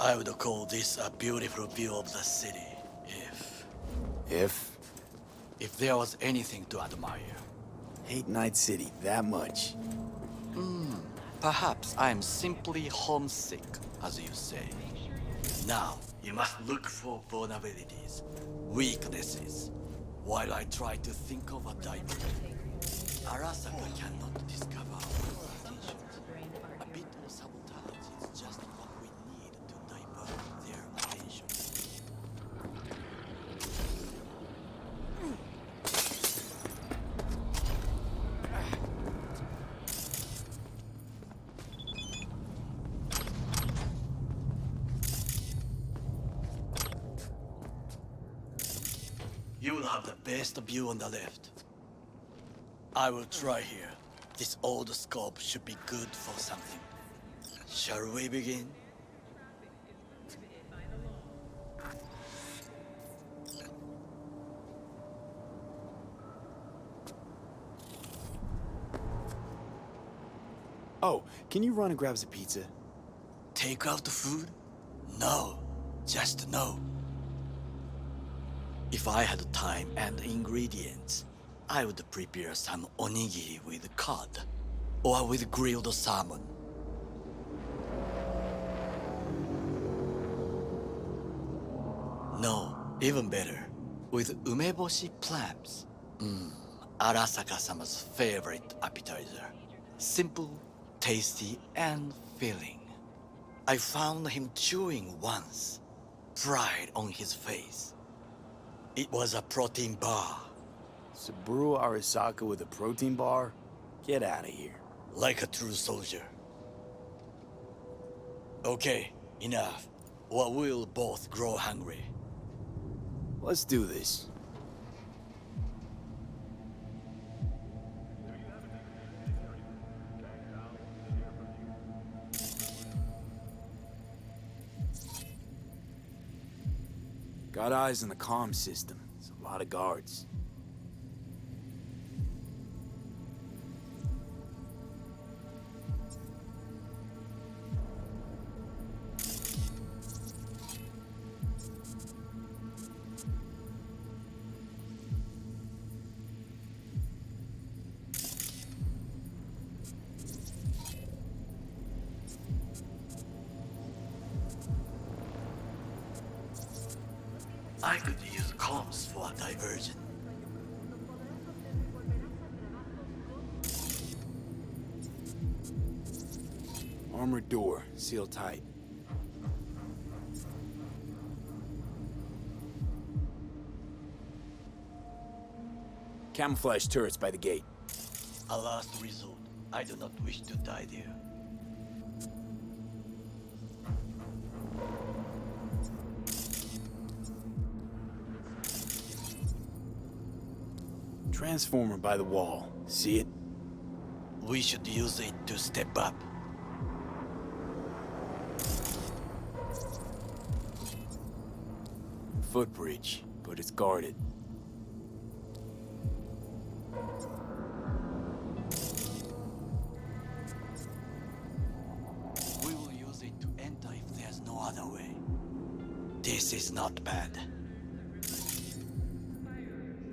I would call this a beautiful view of the city, if there was anything to admire. Hate Night City that much. Perhaps I'm simply homesick, as you say. Now, you must look for vulnerabilities, weaknesses, while I try to think of a diversion. Arasaka cannot discover our intentions. A bit of sabotage is just what we need to divert their attention. You will have the best view on the left. I will try here. This old scope should be good for something. Shall we begin? Oh, can you run and grab us a pizza? Take out the food? No, just no. If I had time and ingredients, I would prepare some onigiri with cod, or with grilled salmon. No, even better. With umeboshi clams. Arasaka-sama's favorite appetizer. Simple, tasty, and filling. I found him chewing once. Pride on his face. It was a protein bar. Saburo Arasaka with a protein bar? Get out of here. Like a true soldier. Okay, enough. Or we'll both grow hungry. Let's do this. Got eyes on the comm system. It's a lot of guards. I could use comms for a diversion. Armored door, sealed tight. Camouflage turrets by the gate. A last resort. I do not wish to die there. Transformer by the wall. See it? We should use it to step up. Footbridge, but it's guarded. We will use it to enter if there's no other way. This is not bad.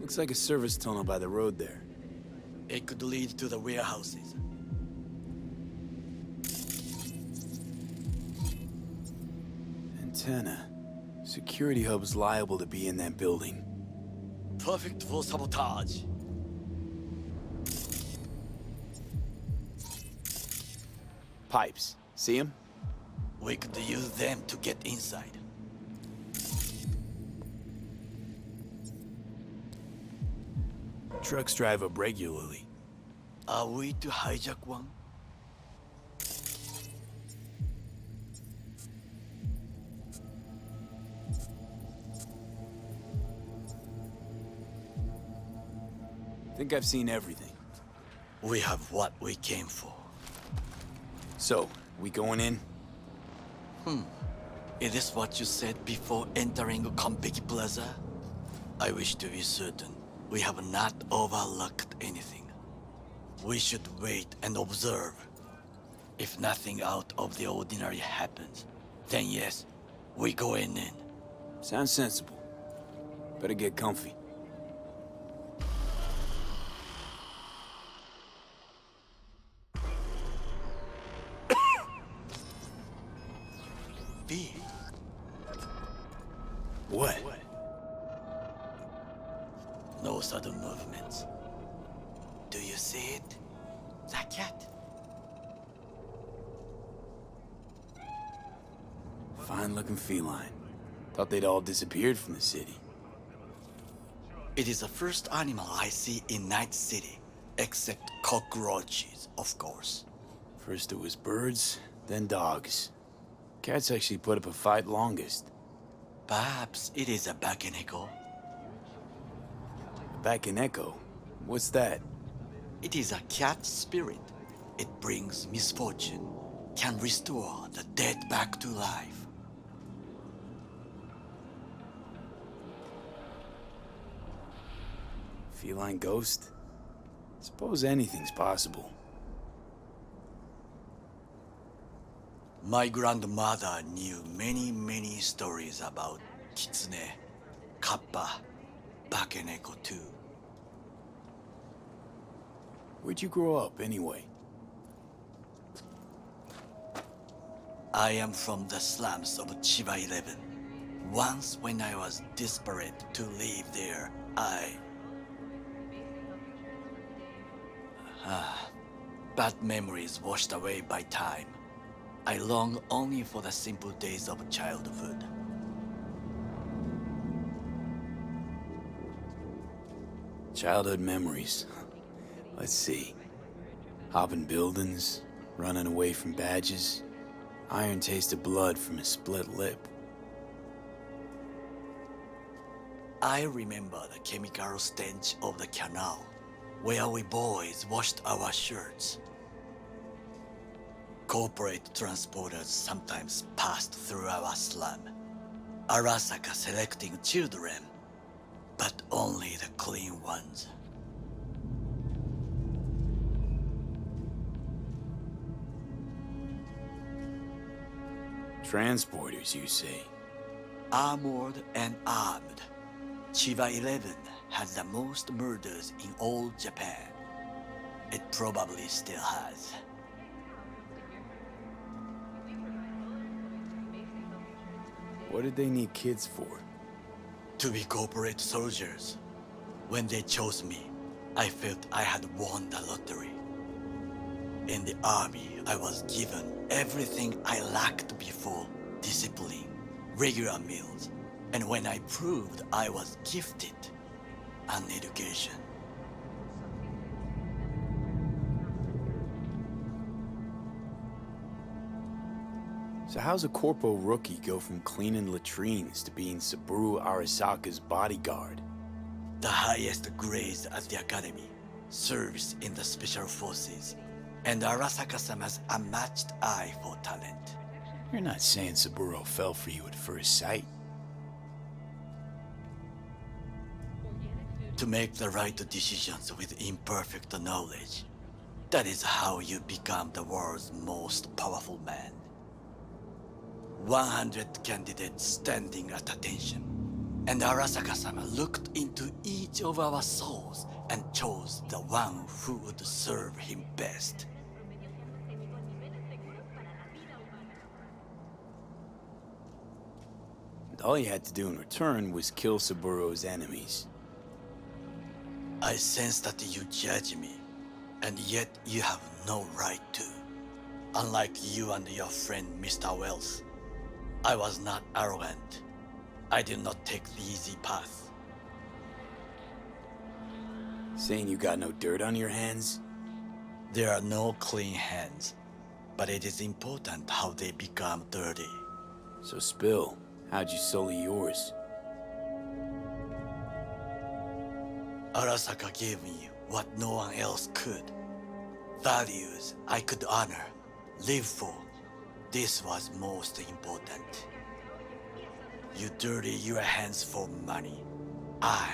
Looks like a service tunnel by the road there. It could lead to the warehouses. Antenna. Security hub's liable to be in that building. Perfect for sabotage. Pipes. See them? We could use them to get inside. Trucks drive up regularly. Are we to hijack one? Think I've seen everything. We have what we came for. So, we going in? Is this what you said before entering Konpeki Plaza? I wish to be certain we have not overlooked anything. We should wait and observe. If nothing out of the ordinary happens, then yes, we go in. Sounds sensible. Better get comfy. V. What? No sudden movements. Do you see it? The cat. Fine-looking feline. Thought they'd all disappeared from the city. It is the first animal I see in Night City, except cockroaches, of course. First it was birds, then dogs. Cats actually put up a fight longest. Perhaps it is a Bakeneko. Back in Echo? What's that? It is a cat spirit. It brings misfortune, can restore the dead back to life. Feline ghost? Suppose anything's possible. My grandmother knew many stories about Kitsune, Kappa, Bakeneko too. Where'd you grow up, anyway? I am from the slums of Chiba 11. Once when I was desperate to live there, bad memories washed away by time. I long only for the simple days of childhood. Childhood memories. Let's see. Hopping buildings, running away from badges, iron taste of blood from a split lip. I remember the chemical stench of the canal, where we boys washed our shirts. Corporate transporters sometimes passed through our slum, Arasaka selecting children, but only the clean ones. Transporters, you say? Armored and armed. Chiba 11 had the most murders in all Japan. It probably still has. What did they need kids for? To be corporate soldiers. When they chose me, I felt I had won the lottery. In the army, I was given everything I lacked before: discipline, regular meals, and when I proved I was gifted, an education. So how's a corpo rookie go from cleaning latrines to being Saburo Arasaka's bodyguard? The highest grades at the academy, service in the special forces, and Arasaka-sama's unmatched eye for talent. You're not saying Saburo fell for you at first sight. To make the right decisions with imperfect knowledge, that is how you become the world's most powerful man. 100 candidates standing at attention, and Arasaka-sama looked into each of our souls and chose the one who would serve him best. And all you had to do in return was kill Saburo's enemies. I sense that you judge me, and yet you have no right to. Unlike you and your friend Mr. Wells, I was not arrogant. I did not take the easy path. Saying you got no dirt on your hands? There are no clean hands, but it is important how they become dirty. So spill, how'd you sully yours? Arasaka gave me what no one else could. Values I could honor, live for. This was most important. You dirty your hands for money. I,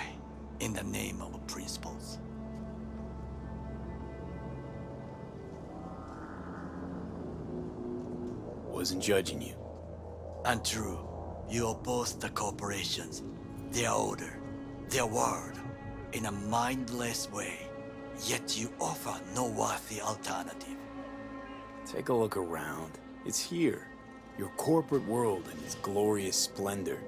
in the name of principles. Wasn't judging you. Untrue. You oppose the corporations, their order, their word, in a mindless way, yet you offer no worthy alternative. Take a look around. It's here. Your corporate world in its glorious splendor.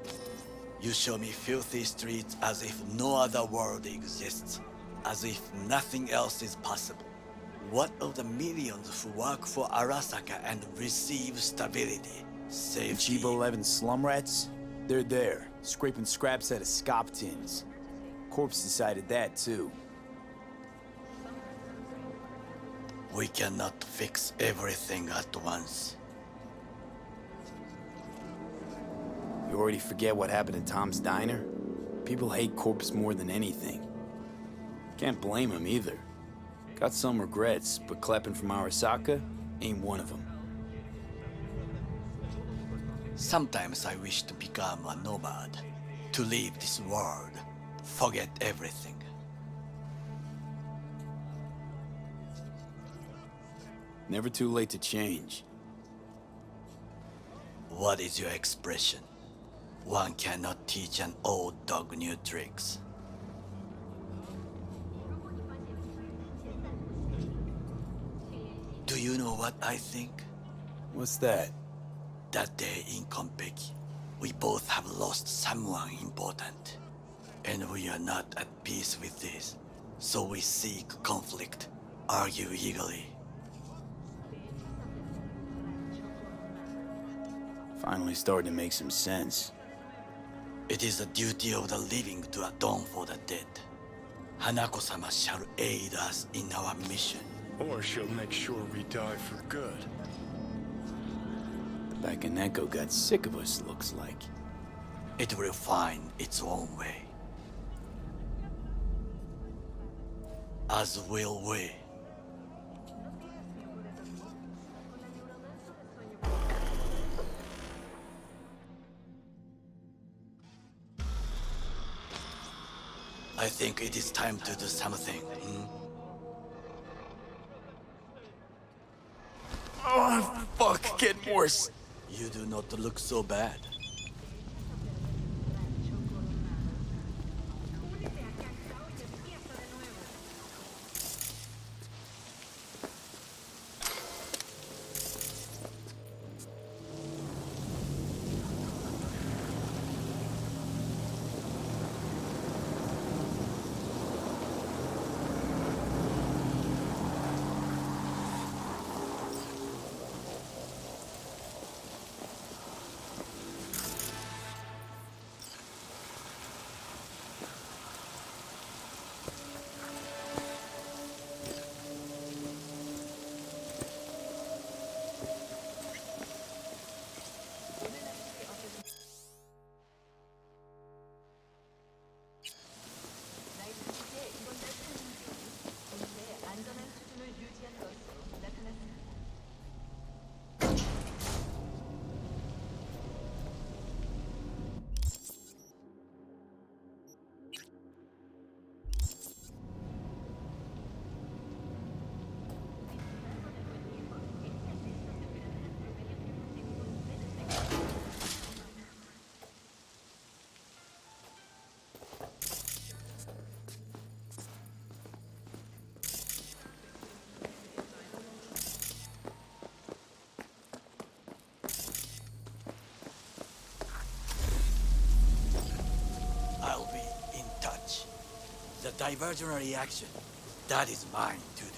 You show me filthy streets as if no other world exists, as if nothing else is possible. What of the millions who work for Arasaka and receive stability, safety? Chiba 11 slum rats? They're there, scraping scraps out of scop tins. Corps decided that, too. We cannot fix everything at once. You already forget what happened at Tom's Diner? People hate Corpse more than anything. Can't blame him either. Got some regrets, but clapping from Arasaka ain't one of them. Sometimes I wish to become a nomad, to leave this world, forget everything. Never too late to change. What is your expression? One cannot teach an old dog new tricks. Do you know what I think? What's that? That day in Konpeki, We both have lost someone important, and we are not at peace with this. So we seek conflict, argue eagerly. Finally starting to make some sense. It is the duty of the living to atone for the dead. Hanako-sama shall aid us in our mission. Or she'll make sure we die for good. The Bakaneko got sick of us, looks like. It will find its own way. As will we. I think it is time to do something. Oh, fuck, getting worse. You do not look so bad. I'll be in touch. The diversionary action, that is mine to do.